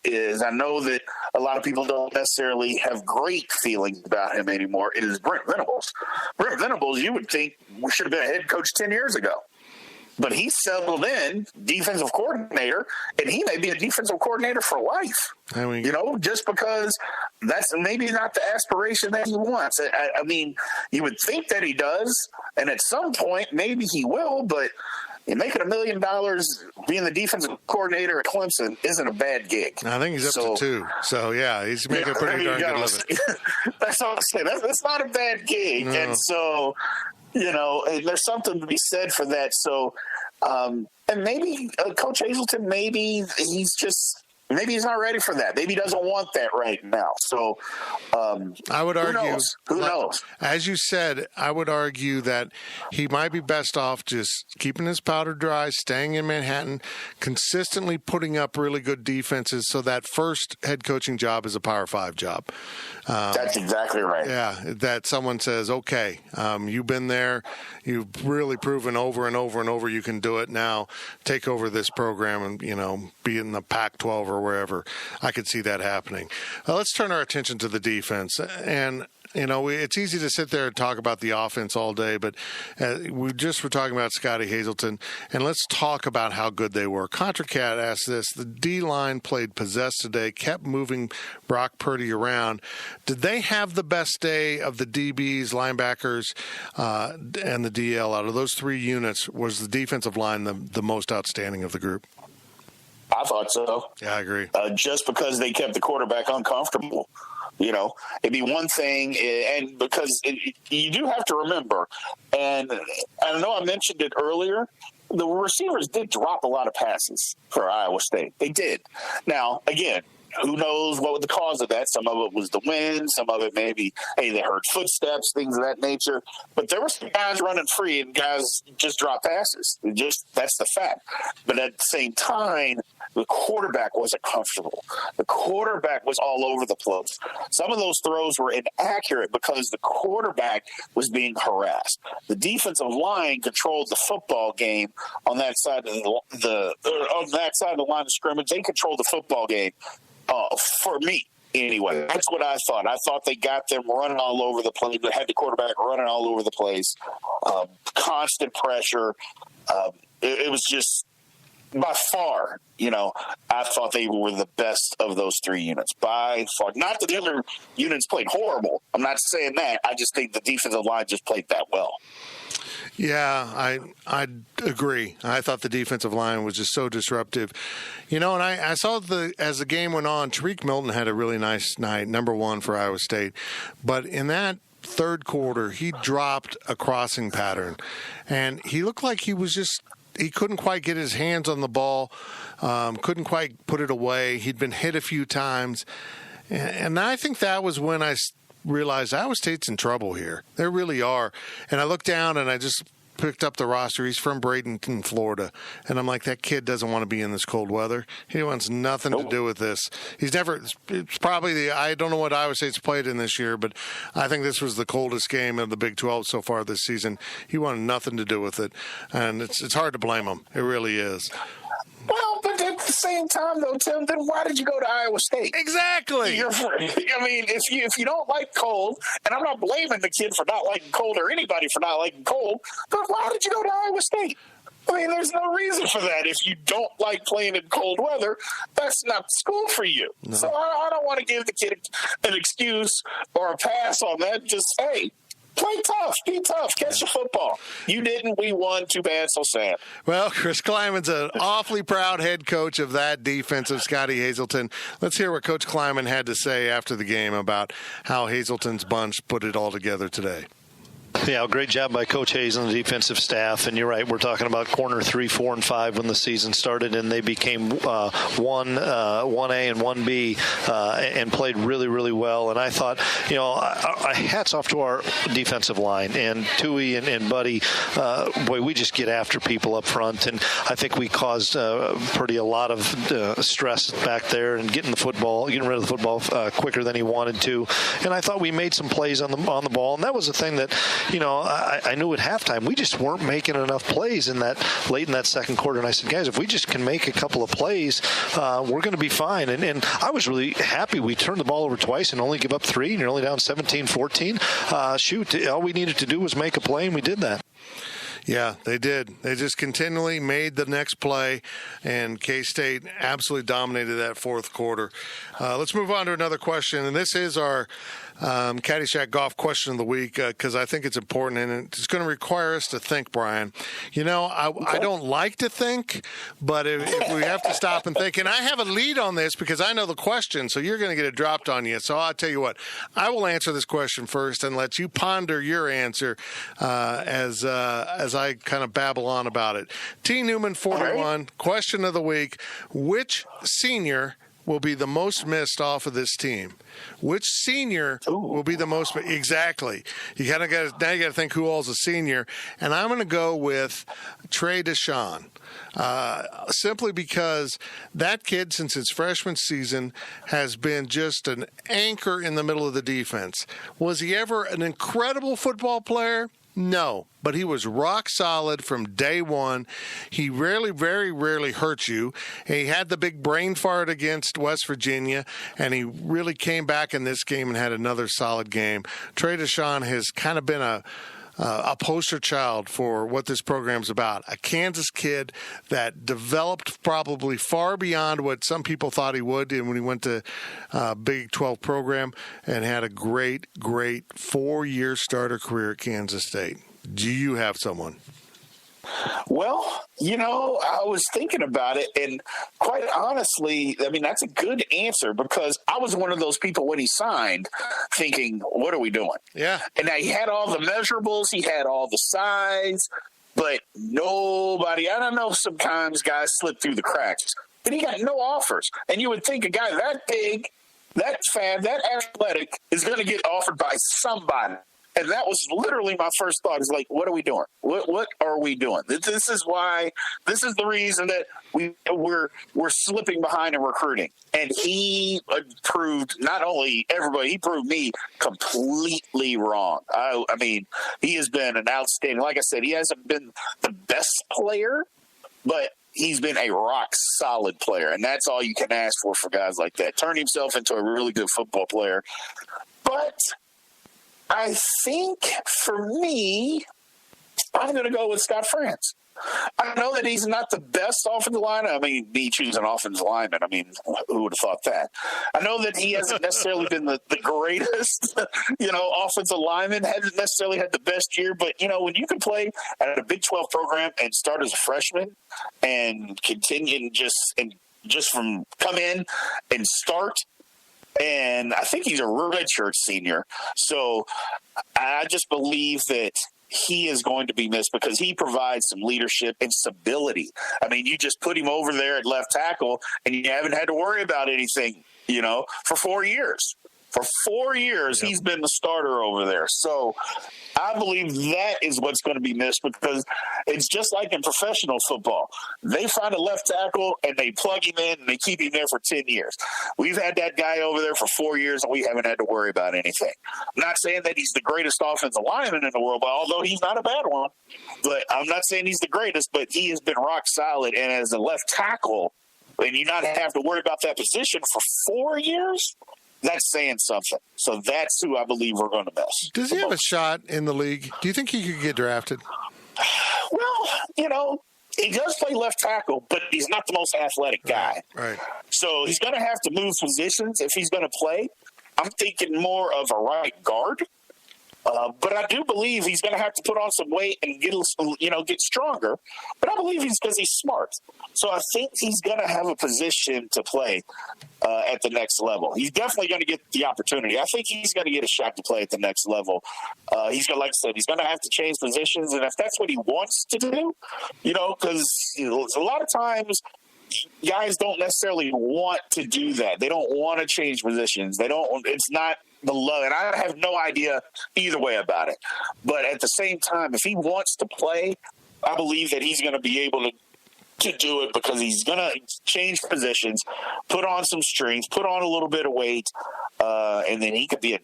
is I know that a lot of people don't necessarily have great feelings about him anymore. It is Brent Venables. Brent Venables, you would think should have been a head coach 10 years ago. But he settled in defensive coordinator, and he may be a defensive coordinator for life. Just because that's maybe not the aspiration that he wants. I mean, you would think that he does, and at some point maybe he will, but making $1 million being the defensive coordinator at Clemson isn't a bad gig. I think he's up to 2. So, yeah, he's making a pretty darn good living. That's what I'm saying. That's not a bad gig. No. And so, there's something to be said for that. So, and maybe Coach Hazelton, maybe he's not ready for that. Maybe he doesn't want that right now. So I would argue, who knows? As you said, I would argue that he might be best off just keeping his powder dry, staying in Manhattan, consistently putting up really good defenses, so that first head coaching job is a Power 5 job. That's exactly right. Yeah, that someone says, okay, you've been there. You've really proven over and over and over you can do it. Now take over this program and, be in the Pac-12 or wherever. I could see that happening. Let's turn our attention to the defense. And, it's easy to sit there and talk about the offense all day, but we just were talking about Scotty Hazelton, and let's talk about how good they were. ContraCat asked this. The D-line played possessed today, kept moving Brock Purdy around. Did they have the best day of the DBs, linebackers, and the DL? Out of those 3 units, was the defensive line the most outstanding of the group? I thought so. Yeah, I agree. Just because they kept the quarterback uncomfortable. It'd be one thing, and because you do have to remember, and I know I mentioned it earlier, the receivers did drop a lot of passes for Iowa State. They did. Now, again, who knows what was the cause of that? Some of it was the wind. Some of it maybe, hey, they heard footsteps, things of that nature. But there were some guys running free and guys just dropped passes. That's the fact. But at the same time, the quarterback wasn't comfortable. The quarterback was all over the place. Some of those throws were inaccurate because the quarterback was being harassed. The defensive line controlled the football game on that side of the line of scrimmage. They controlled the football game. For me, anyway, that's what I thought. I thought they got them running all over the place. They had the quarterback running all over the place, constant pressure. It was just by far, I thought they were the best of those 3 units by far. Not that the other units played horrible. I'm not saying that. I just think the defensive line just played that well. Yeah, I agree. I thought the defensive line was just so disruptive. And I saw as the game went on, Tariq Milton had a really nice night, number 1 for Iowa State. But in that third quarter, he dropped a crossing pattern. And he looked like he couldn't quite get his hands on the ball, couldn't quite put it away. He'd been hit a few times. And I think that was when I realized Iowa State's in trouble here. They really are. And I looked down and I just picked up the roster. He's from Bradenton, Florida. And I'm like, that kid doesn't want to be in this cold weather. He wants nothing to do with this. It's probably I don't know what Iowa State's played in this year, but I think this was the coldest game of the Big 12 so far this season. He wanted nothing to do with it. And it's hard to blame him. It really is. Well, but at the same time, though, Tim, then why did you go to Iowa State? Exactly. I mean, if you don't like cold, and I'm not blaming the kid for not liking cold or anybody for not liking cold, but why did you go to Iowa State? I mean, there's no reason for that. If you don't like playing in cold weather, that's not the school for you. No. So I don't want to give the kid an excuse or a pass on that. Just, hey, play tough, be tough, catch the football. You didn't, we won, too bad, so sad. Well, Chris Kleiman's an awfully proud head coach of that defense of Scotty Hazelton. Let's hear what Coach Kleiman had to say after the game about how Hazelton's bunch put it all together today. Yeah, great job by Coach Hayes and the defensive staff. And you're right, we're talking about corner 3, 4, and 5 when the season started, and they became 1A and 1B and played really, really well. And I thought, hats off to our defensive line and Tui and Buddy. Boy, we just get after people up front, and I think we caused a lot of stress back there and getting rid of the football quicker than he wanted to. And I thought we made some plays on the ball, and that was the thing that. I knew at halftime we just weren't making enough plays late in that second quarter. And I said, guys, if we just can make a couple of plays, we're going to be fine. And I was really happy. We turned the ball over twice and only give up 3, and you're only down 17-14. All we needed to do was make a play, and we did that. Yeah, they did. They just continually made the next play, and K-State absolutely dominated that fourth quarter. Let's move on to another question, and this is our Caddyshack Golf Question of the Week because I think it's important, and it's going to require us to think, Brian. I don't like to think, but if we have to stop and think, and I have a lead on this because I know the question, so you're going to get it dropped on you. So I'll tell you what, I will answer this question first and let you ponder your answer as I kind of babble on about it. T. Newman 41, question of the week: which senior will be the most missed off of this team? Which senior will be the most? Exactly. You got to think who all's a senior, and I'm going to go with Trey Deshawn. Simply because that kid, since his freshman season, has been just an anchor in the middle of the defense. Was he ever an incredible football player? No, but he was rock solid from day one. He very rarely hurt you. He had the big brain fart against West Virginia, and he really came back in this game and had another solid game. Trey Deshawn has kind of been a poster child for what this program's about. A Kansas kid that developed probably far beyond what some people thought he would when he went to Big 12 program, and had a great 4-year starter career at Kansas State. Do you have someone? Well, I was thinking about it, and quite honestly, I mean, that's a good answer because I was one of those people when he signed thinking, what are we doing? Yeah. And he had all the measurables, he had all the size, but nobody, I don't know, sometimes guys slip through the cracks, but he got no offers. And you would think a guy that big, that fat, that athletic is going to get offered by somebody. And that was literally my first thought is like, what are we doing? What are we doing? This is the reason that we're slipping behind in recruiting. And he proved not only everybody, he proved me completely wrong. I mean, he has been an outstanding, like I said, he hasn't been the best player, but he's been a rock solid player. And that's all you can ask for guys like that. Turn himself into a really good football player. But I think for me, I'm going to go with Scott France. I know that he's not the best offensive lineman. I mean, me choosing offensive lineman, I mean, who would have thought that? I know that he hasn't necessarily been the greatest, offensive lineman, hasn't necessarily had the best year. But, when you can play at a Big 12 program and start as a freshman and continue and just from come in and start, and I think he's a redshirt senior. So I just believe that he is going to be missed because he provides some leadership and stability. I mean, you just put him over there at left tackle and you haven't had to worry about anything, for 4 years. For 4 years, he's been the starter over there. So I believe that is what's going to be missed, because it's just like in professional football. They find a left tackle and they plug him in and they keep him there for 10 years. We've had that guy over there for 4 years and we haven't had to worry about anything. I'm not saying that he's the greatest offensive lineman in the world, but although he's not a bad one. But I'm not saying he's the greatest, but he has been rock solid. And as a left tackle, and you not have to worry about that position for 4 years, that's saying something. So that's who I believe we're going to miss. Does he have a shot in the league? Do you think he could get drafted? Well, he does play left tackle, but he's not the most athletic guy. Right. So he's going to have to move positions if he's going to play. I'm thinking more of a right guard. But I do believe he's going to have to put on some weight and get stronger. But I believe because he's smart. So I think he's going to have a position to play at the next level. He's definitely going to get the opportunity. I think he's going to get a shot to play at the next level. He's going, like I said, he's going to have to change positions. And if that's what he wants to do, because a lot of times guys don't necessarily want to do that. They don't want to change positions. It's not the love, and I have no idea either way about it. But at the same time, if he wants to play, I believe that he's going to be able to do it, because he's going to change positions, put on some strength, put on a little bit of weight, and then he could be a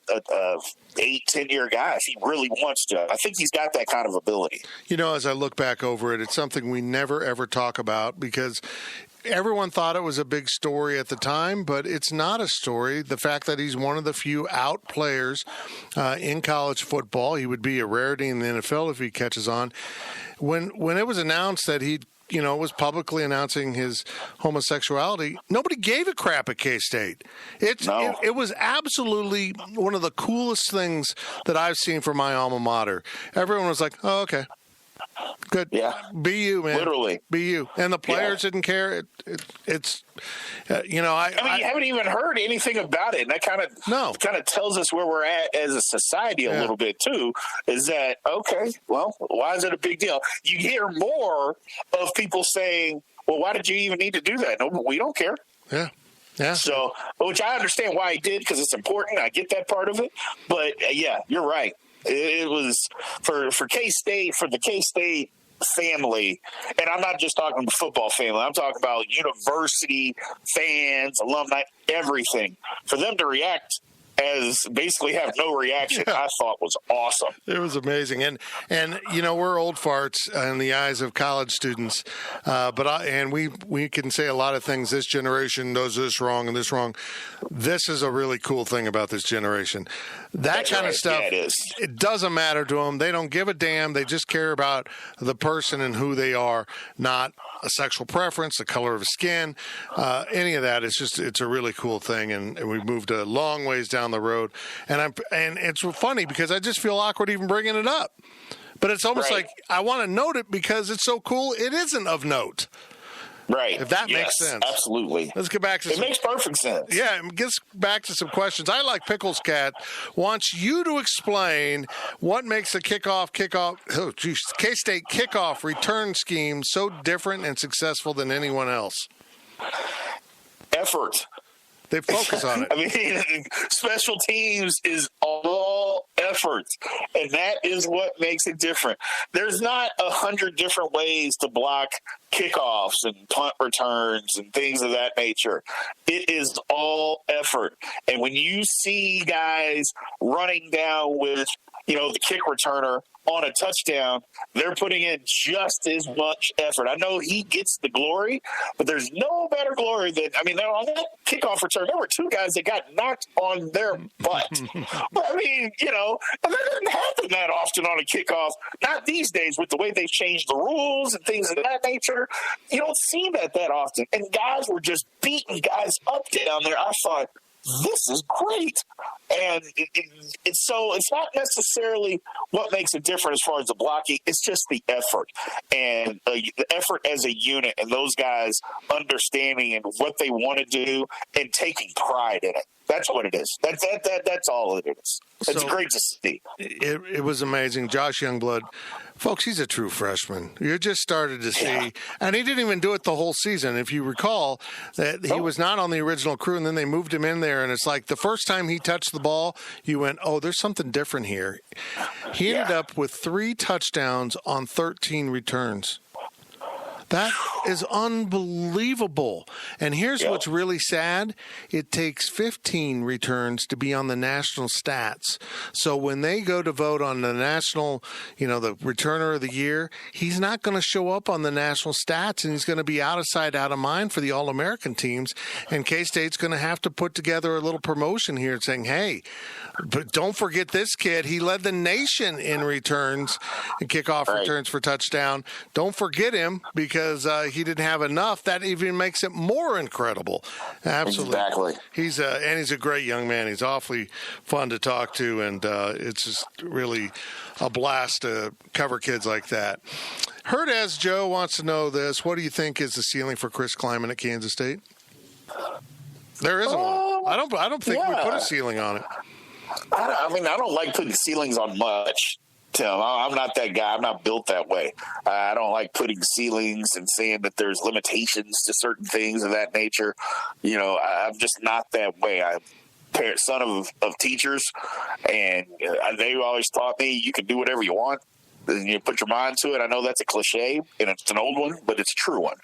8-10-year guy if he really wants to. I think he's got that kind of ability. As I look back over it, it's something we never, ever talk about, because everyone thought it was a big story at the time, but it's not a story. The fact that he's one of the few out players in college football, he would be a rarity in the NFL if he catches on. When it was announced that he was publicly announcing his homosexuality, nobody gave a crap at K-State. It was absolutely one of the coolest things that I've seen for my alma mater. Everyone was like, oh, okay. Good. Yeah. Be you, man. Literally. Be you. And the players didn't care. It's you haven't even heard anything about it. And that kind of tells us where we're at as a society a little bit too, is that, okay, well, why is it a big deal? You hear more of people saying, well, why did you even need to do that? No, we don't care. Yeah. Yeah. So, which I understand why he did, because it's important. I get that part of it. But yeah, you're right. It was for K-State, for the K-State family, and I'm not just talking football family. I'm talking about university fans, alumni, everything. For them to react as basically have no reaction, I thought was awesome. It was amazing. And we're old farts in the eyes of college students, but we can say a lot of things. This generation does this wrong and this wrong. This is a really cool thing about this generation. That's kind of stuff, it doesn't matter to them. They don't give a damn. They just care about the person and who they are, not a sexual preference, the color of skin, any of that. It's a really cool thing, and we've moved a long ways down the road. And it's funny because I just feel awkward even bringing it up. But it's almost like I want to note it because it's so cool. It isn't of note. Right. If that makes sense. Absolutely. Let's get back to it makes perfect sense. Yeah, it gets back to some questions. I like Pickles Cat wants you to explain what makes a K-State kickoff return scheme so different and successful than anyone else. Effort. They focus on it. I mean, special teams is all effort, and that is what makes it different. There's not 100 different ways to block kickoffs and punt returns and things of that nature. It is all effort. And when you see guys running down with, the kick returner on a touchdown, they're putting in just as much effort. I know he gets the glory, but there's no better glory than, on that kickoff return, there were two guys that got knocked on their butt. But, and that doesn't happen that often on a kickoff. Not these days with the way they've changed the rules and things of that nature. You don't see that often. And guys were just beating guys up down there. I thought, this is great. And it's not necessarily what makes it different as far as the blocking. It's just the effort and the effort as a unit, and those guys understanding and what they want to do and taking pride in it. That's what it is. That's all it is. It's great to see. It was amazing. Josh Youngblood Folks, he's a true freshman. You just started to see, and he didn't even do it the whole season. If you recall, that he was not on the original crew, and then they moved him in there, and it's like the first time he touched the ball, you went, oh, there's something different here. He ended up with 3 touchdowns on 13 returns. That is unbelievable. And here's what's really sad. It takes 15 returns to be on the national stats. So when they go to vote on the national, the returner of the year, he's not going to show up on the national stats, and he's going to be out of sight, out of mind for the All-American teams. And K-State's going to have to put together a little promotion here saying, hey, but don't forget this kid. He led the nation in returns and kickoff returns for touchdown. Don't forget him because he didn't have enough. That even makes it more incredible. Absolutely. Exactly. He's a great young man. He's awfully fun to talk to, and it's just really a blast to cover kids like that. Herdez Joe wants to know this. What do you think is the ceiling for Chris Kleiman at Kansas State? There isn't one. I don't think we put a ceiling on it. I don't like putting ceilings on much, Tim. I'm not that guy. I'm not built that way. I don't like putting ceilings and saying that there's limitations to certain things of that nature. I'm just not that way. I'm son of teachers, and they always taught me you can do whatever you want. And you put your mind to it. I know that's a cliche, and it's an old one, but it's a true one.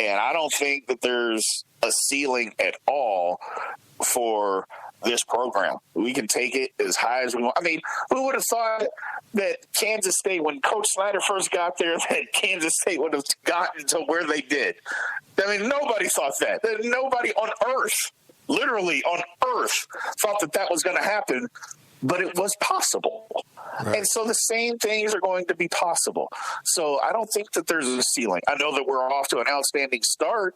And I don't think that there's a ceiling at all for this program. We can take it as high as we want. I mean, who would have thought that Kansas State, when Coach Snyder first got there, that Kansas State would have gotten to where they did? I mean, nobody thought that. Nobody on earth, literally on earth, thought that was going to happen, but it was possible. Right. And so the same things are going to be possible. So I don't think that there's a ceiling. I know that we're off to an outstanding start,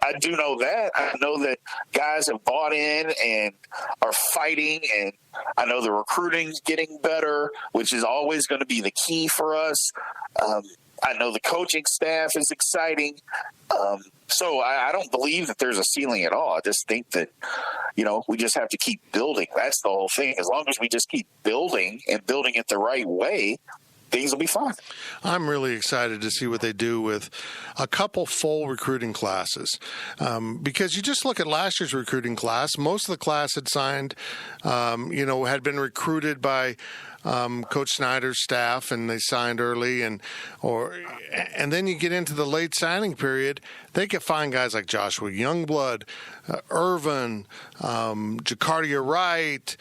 I do know that. I know that guys have bought in and are fighting, and I know the recruiting's getting better, which is always going to be the key for us. I know the coaching staff is exciting. So I don't believe that there's a ceiling at all. I just think that, we just have to keep building. That's the whole thing. As long as we just keep building and building it the right way, things will be fine. I'm really excited to see what they do with a couple full recruiting classes, because you just look at last year's recruiting class. Most of the class had signed, had been recruited by Coach Snyder's staff, and they signed early, and then you get into the late signing period. They can find guys like Joshua Youngblood, Irvin, Jacardia Wright.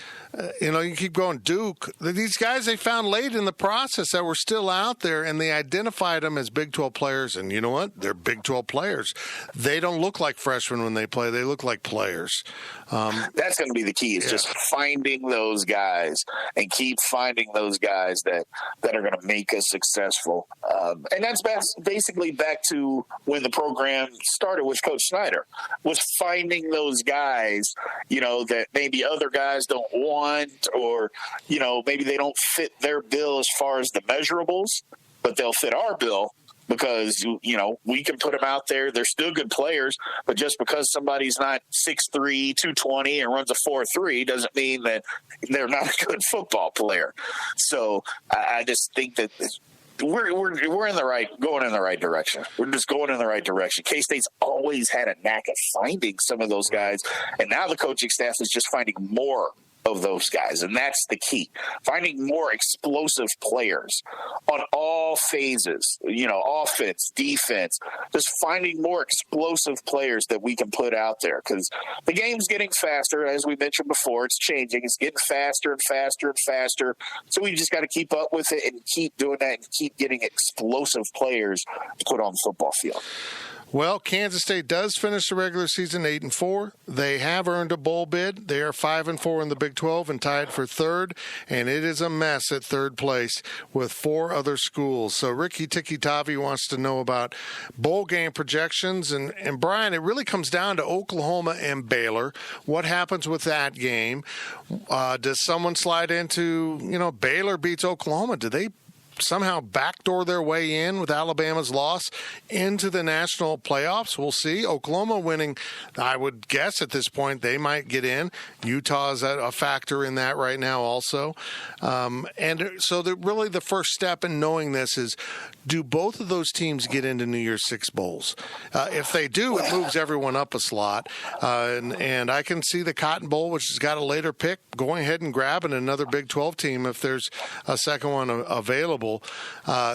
You keep going. Duke. These guys they found late in the process that were still out there, and they identified them as Big 12 players. And you know what? They're Big 12 players. They don't look like freshmen when they play. They look like players. That's going to be the key, is just finding those guys and keep finding those guys that are going to make us successful. And that's basically back to when the program started with Coach Snyder, was finding those guys, that maybe other guys don't want, or, maybe they don't fit their bill as far as the measurables, but they'll fit our bill. Because, we can put them out there. They're still good players, but just because somebody's not 6'3", 220 and runs a 4.3 doesn't mean that they're not a good football player. So I just think that we're going in the right direction. We're just going in the right direction. K-State's always had a knack of finding some of those guys, and now the coaching staff is just finding more of those guys, and that's the key. Finding more explosive players on all phases, offense, defense, just finding more explosive players that we can put out there, because the game's getting faster. As we mentioned before, it's changing. It's getting faster and faster and faster. So we just got to keep up with it and keep doing that and keep getting explosive players to put on the football field. Well, Kansas State does finish the regular season 8-4. They have earned a bowl bid. They are 5-4 in the Big 12 and tied for third, and it is a mess at third place with 4 other schools. So Ricky Tiki-Tavi wants to know about bowl game projections. And Brian, it really comes down to Oklahoma and Baylor. What happens with that game? Does someone slide into, Baylor beats Oklahoma? Do they somehow backdoor their way in with Alabama's loss into the national playoffs. We'll see. Oklahoma winning, I would guess at this point they might get in. Utah is a factor in that right now also. And so really the first step in knowing this is, do both of those teams get into New Year's Six bowls? If they do, it moves everyone up a slot. And I can see the Cotton Bowl, which has got a later pick, going ahead and grabbing another Big 12 team if there's a second one available.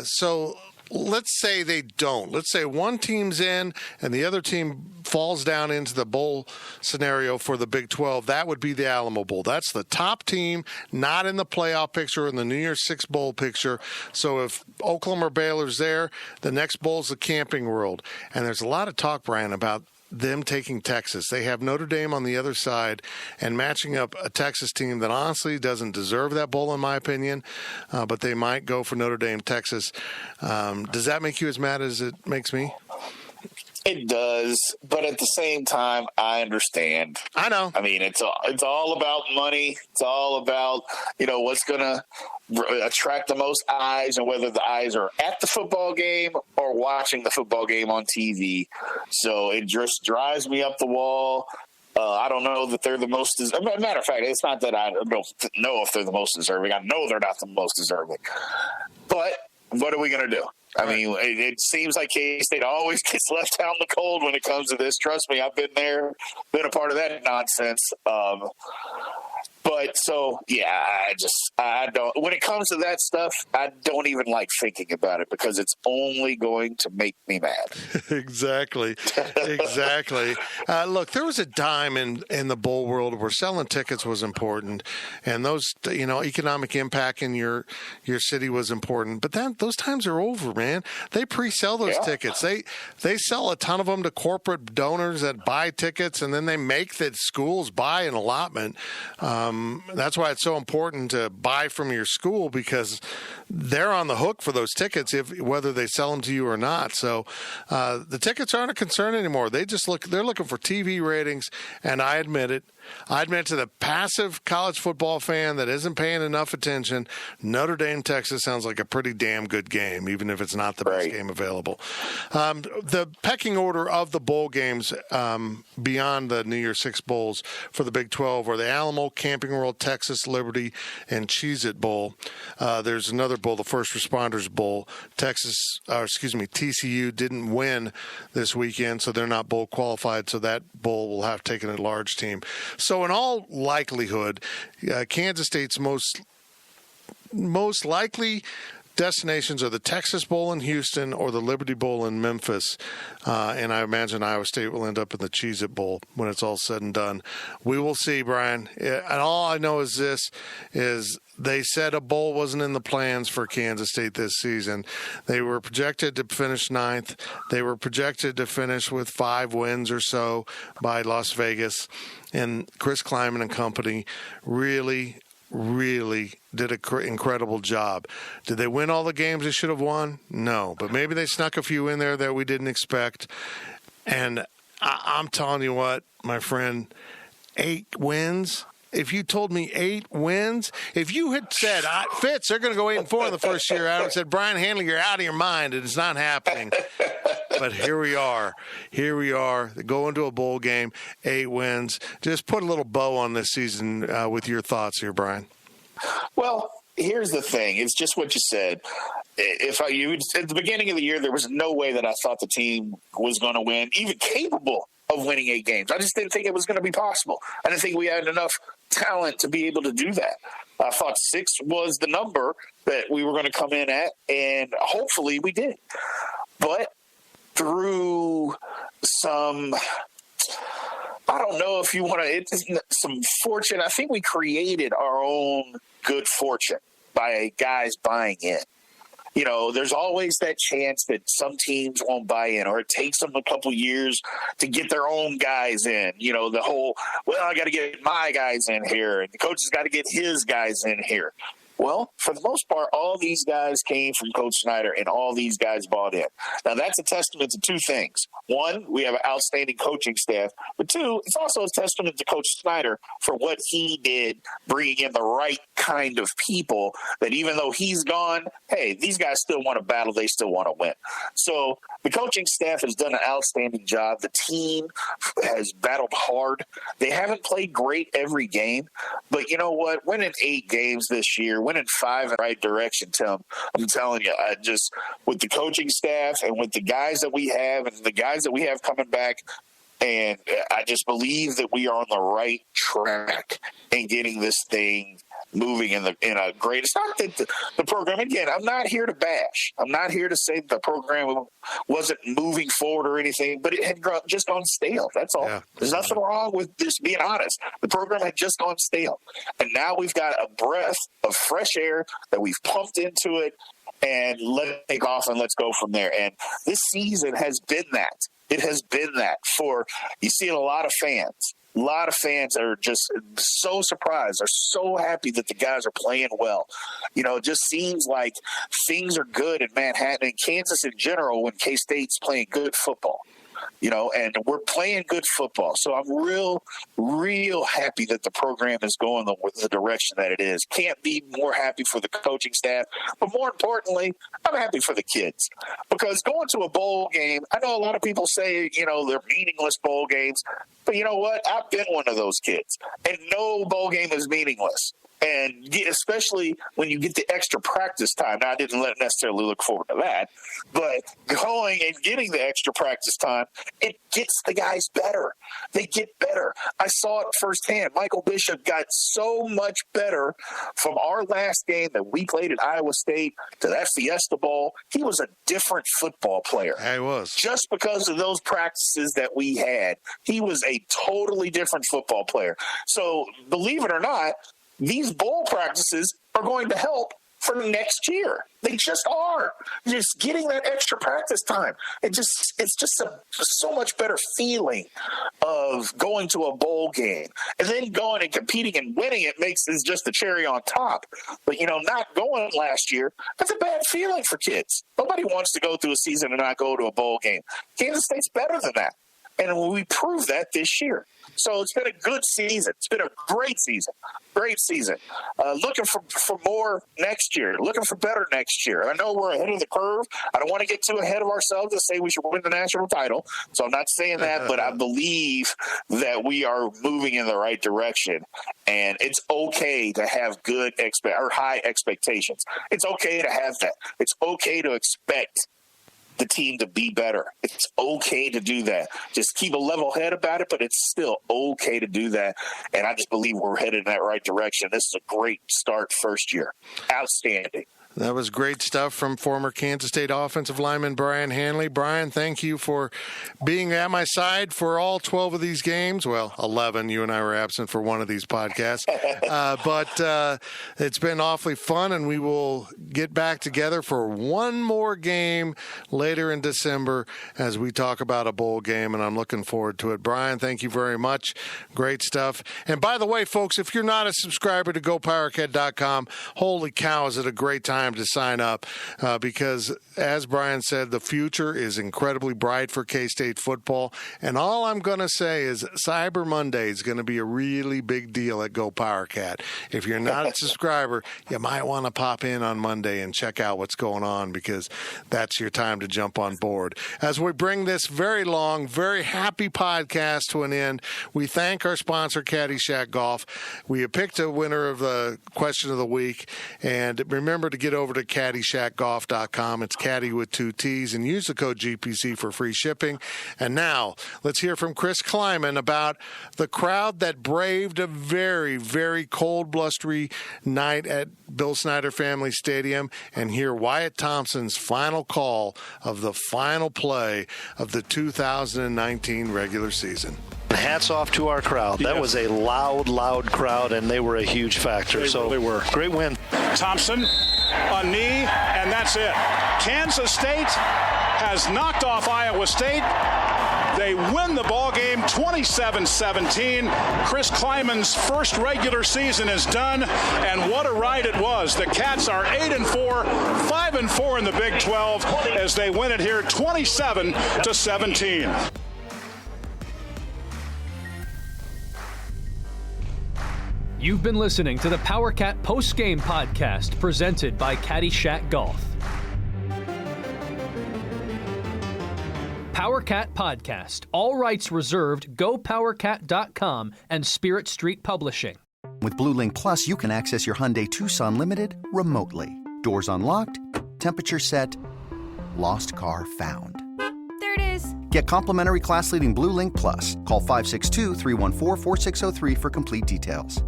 So let's say they don't. Let's say one team's in and the other team falls down into the bowl scenario for the Big 12. That would be the Alamo Bowl. That's the top team, not in the playoff picture, in the New Year's Six Bowl picture. So if Oklahoma or Baylor's there, the next bowl is the Camping World. And there's a lot of talk, Brian, about them taking Texas. They have Notre Dame on the other side and matching up a Texas team that honestly doesn't deserve that bowl, in my opinion, but they might go for Notre Dame, Texas. Does that make you as mad as it makes me? It does, but at the same time, I understand. I know. I mean, it's all about money. It's all about, what's going to attract the most eyes, and whether the eyes are at the football game or watching the football game on TV. So it just drives me up the wall. I don't know that they're the most – matter of fact, it's not that I don't know if they're the most deserving. I know they're not the most deserving. But what are we going to do? I mean, it seems like K-State always gets left out in the cold when it comes to this. Trust me, I've been there, been a part of that nonsense. But so, yeah, I don't. When it comes to that stuff, I don't even like thinking about it because it's only going to make me mad. Exactly. Look, there was a time in the bowl world where selling tickets was important, and those, economic impact in your city was important. But those times are over, man. They pre-sell those tickets. They sell a ton of them to corporate donors that buy tickets, and then they make the schools buy an allotment. That's why it's so important to buy from your school, because they're on the hook for those tickets whether they sell them to you or not. So the tickets aren't a concern anymore. They're looking for TV ratings, and I admit it. I admit to the passive college football fan that isn't paying enough attention, Notre Dame, Texas sounds like a pretty damn good game, even if it's not the best game available. The pecking order of the bowl games beyond the New Year's Six bowls for the Big 12 are the Alamo, Camping World, Texas, Liberty, and Cheez-It Bowl. There's another bowl, the First Responders Bowl. TCU didn't win this weekend, so they're not bowl qualified, so that bowl will have taken a large team. So in all likelihood, Kansas State's most likely destinations are the Texas Bowl in Houston or the Liberty Bowl in Memphis. And I imagine Iowa State will end up in the Cheez-It Bowl when it's all said and done. We will see, Brian. And all I know is they said a bowl wasn't in the plans for Kansas State this season. They were projected to finish 9th. They were projected to finish with 5 wins or so by Las Vegas. And Chris Kleiman and company really did an incredible job. Did they win all the games they should have won? No. But maybe they snuck a few in there that we didn't expect. And I'm telling you what, my friend, 8 wins. If you told me 8 wins, if you had said, Fitz, they're going to go 8-4 in the first year, I would have said, Brian Hanley, you're out of your mind. It is not happening. But here we are. They go into a bowl game, 8 wins. Just put a little bow on this season with your thoughts here, Brian. Well, here's the thing. It's just what you said. At the beginning of the year, there was no way that I thought the team was going to win, even capable of winning 8 games. I just didn't think it was going to be possible. I didn't think we had enough talent to be able to do that. I thought 6 was the number that we were going to come in at, and hopefully we did. But through some, I don't know if you want to, it's some fortune. I think we created our own good fortune by guys buying in. There's always that chance that some teams won't buy in, or it takes them a couple years to get their own guys in. I got to get my guys in here, and the coach has got to get his guys in here. Well, for the most part, all these guys came from Coach Snyder, and all these guys bought in. Now, that's a testament to two things. One, we have an outstanding coaching staff. But two, it's also a testament to Coach Snyder for what he did, bringing in the right kind of people that even though he's gone, hey, these guys still want to battle. They still want to win. So the coaching staff has done an outstanding job. The team has battled hard. They haven't played great every game. But you know what? Winning 8 games this year, winning 5 in the right direction, Tim, I'm telling you, with the coaching staff and with the guys that we have and the guys that we have coming back, and I just believe that we are on the right track in getting this thing moving in a great. It's not that the program, again, I'm not here to bash. I'm not here to say that the program wasn't moving forward or anything, but it had just gone stale. That's all. Yeah. There's nothing wrong with just being honest. The program had just gone stale. And now we've got a breath of fresh air that we've pumped into it, and let it take off and let's go from there. And this season has been that. It has been that you see a lot of fans. A lot of fans are just so surprised. They're so happy that the guys are playing well. You know, it just seems like things are good in Manhattan and Kansas in general when K-State's playing good football. You know, and we're playing good football. So I'm real happy that the program is going the direction that it is. Can't be more happy for the coaching staff. But more importantly, I'm happy for the kids. Because going to a bowl game, I know a lot of people say, you know, they're meaningless bowl games. But you know what? I've been one of those kids. And no bowl game is meaningless. And especially when you get the extra practice time. Now, I didn't necessarily look forward to that, but going and getting the extra practice time, it gets the guys better. They get better. I saw it firsthand. Michael Bishop got so much better from our last game that we played at Iowa State to that Fiesta Bowl. He was a different football player. He was. Just because of those practices that we had, he was a totally different football player. So believe it or not, these bowl practices are going to help for next year. They just are. Just getting that extra practice time. It's just so much better feeling of going to a bowl game. And then going and competing and winning it is just the cherry on top. But, you know, not going last year, that's a bad feeling for kids. Nobody wants to go through a season and not go to a bowl game. Kansas State's better than that. And we proved that this year. So it's been a good season. It's been a great season. Great season. Looking for more next year. Looking for better next year. I know we're ahead of the curve. I don't want to get too ahead of ourselves and say we should win the national title. So I'm not saying that, but I believe that we are moving in the right direction. And it's okay to have high expectations. It's okay to have that. It's okay to expect the team to be better. It's okay to do that. Just keep a level head about it, but it's still okay to do that. And I just believe we're headed in that right direction. This is a great start first year. Outstanding. That was great stuff from former Kansas State offensive lineman Brian Hanley. Brian, thank you for being at my side for all 12 of these games. Well, 11. You and I were absent for one of these podcasts. But it's been awfully fun, and we will get back together for one more game later in December as we talk about a bowl game, and I'm looking forward to it. Brian, thank you very much. Great stuff. And by the way, folks, if you're not a subscriber to GoPowerCat.com, holy cow, is it a great time to sign up because, as Brian said, the future is incredibly bright for K-State football. And all I'm going to say is Cyber Monday is going to be a really big deal at Go PowerCat. If you're not a subscriber, you might want to pop in on Monday and check out what's going on because that's your time to jump on board. As we bring this very long, very happy podcast to an end, we thank our sponsor, Caddyshack Golf. We have picked a winner of the question of the week, and remember to get over to CaddyshackGolf.com. It's Caddy with 2 T's, and use the code GPC for free shipping. And now let's hear from Chris Kleiman about the crowd that braved a very, very cold, blustery night at Bill Snyder Family Stadium, and hear Wyatt Thompson's final call of the final play of the 2019 regular season. Hats off to our crowd. That was a loud crowd, and they were a huge factor. They really were. Great win. Thompson, a knee, and that's it. Kansas State has knocked off Iowa State. They win the ball game 27-17. Chris Kleiman's first regular season is done, and what a ride it was. The Cats are 8-4, 5-4 in the Big 12 as they win it here 27-17. You've been listening to the PowerCat Postgame Podcast presented by Caddyshack Golf. PowerCat Podcast. All rights reserved. GoPowerCat.com and Spirit Street Publishing. With Blue Link Plus, you can access your Hyundai Tucson Limited remotely. Doors unlocked, temperature set, lost car found. There it is. Get complimentary class-leading Blue Link Plus. Call 562-314-4603 for complete details.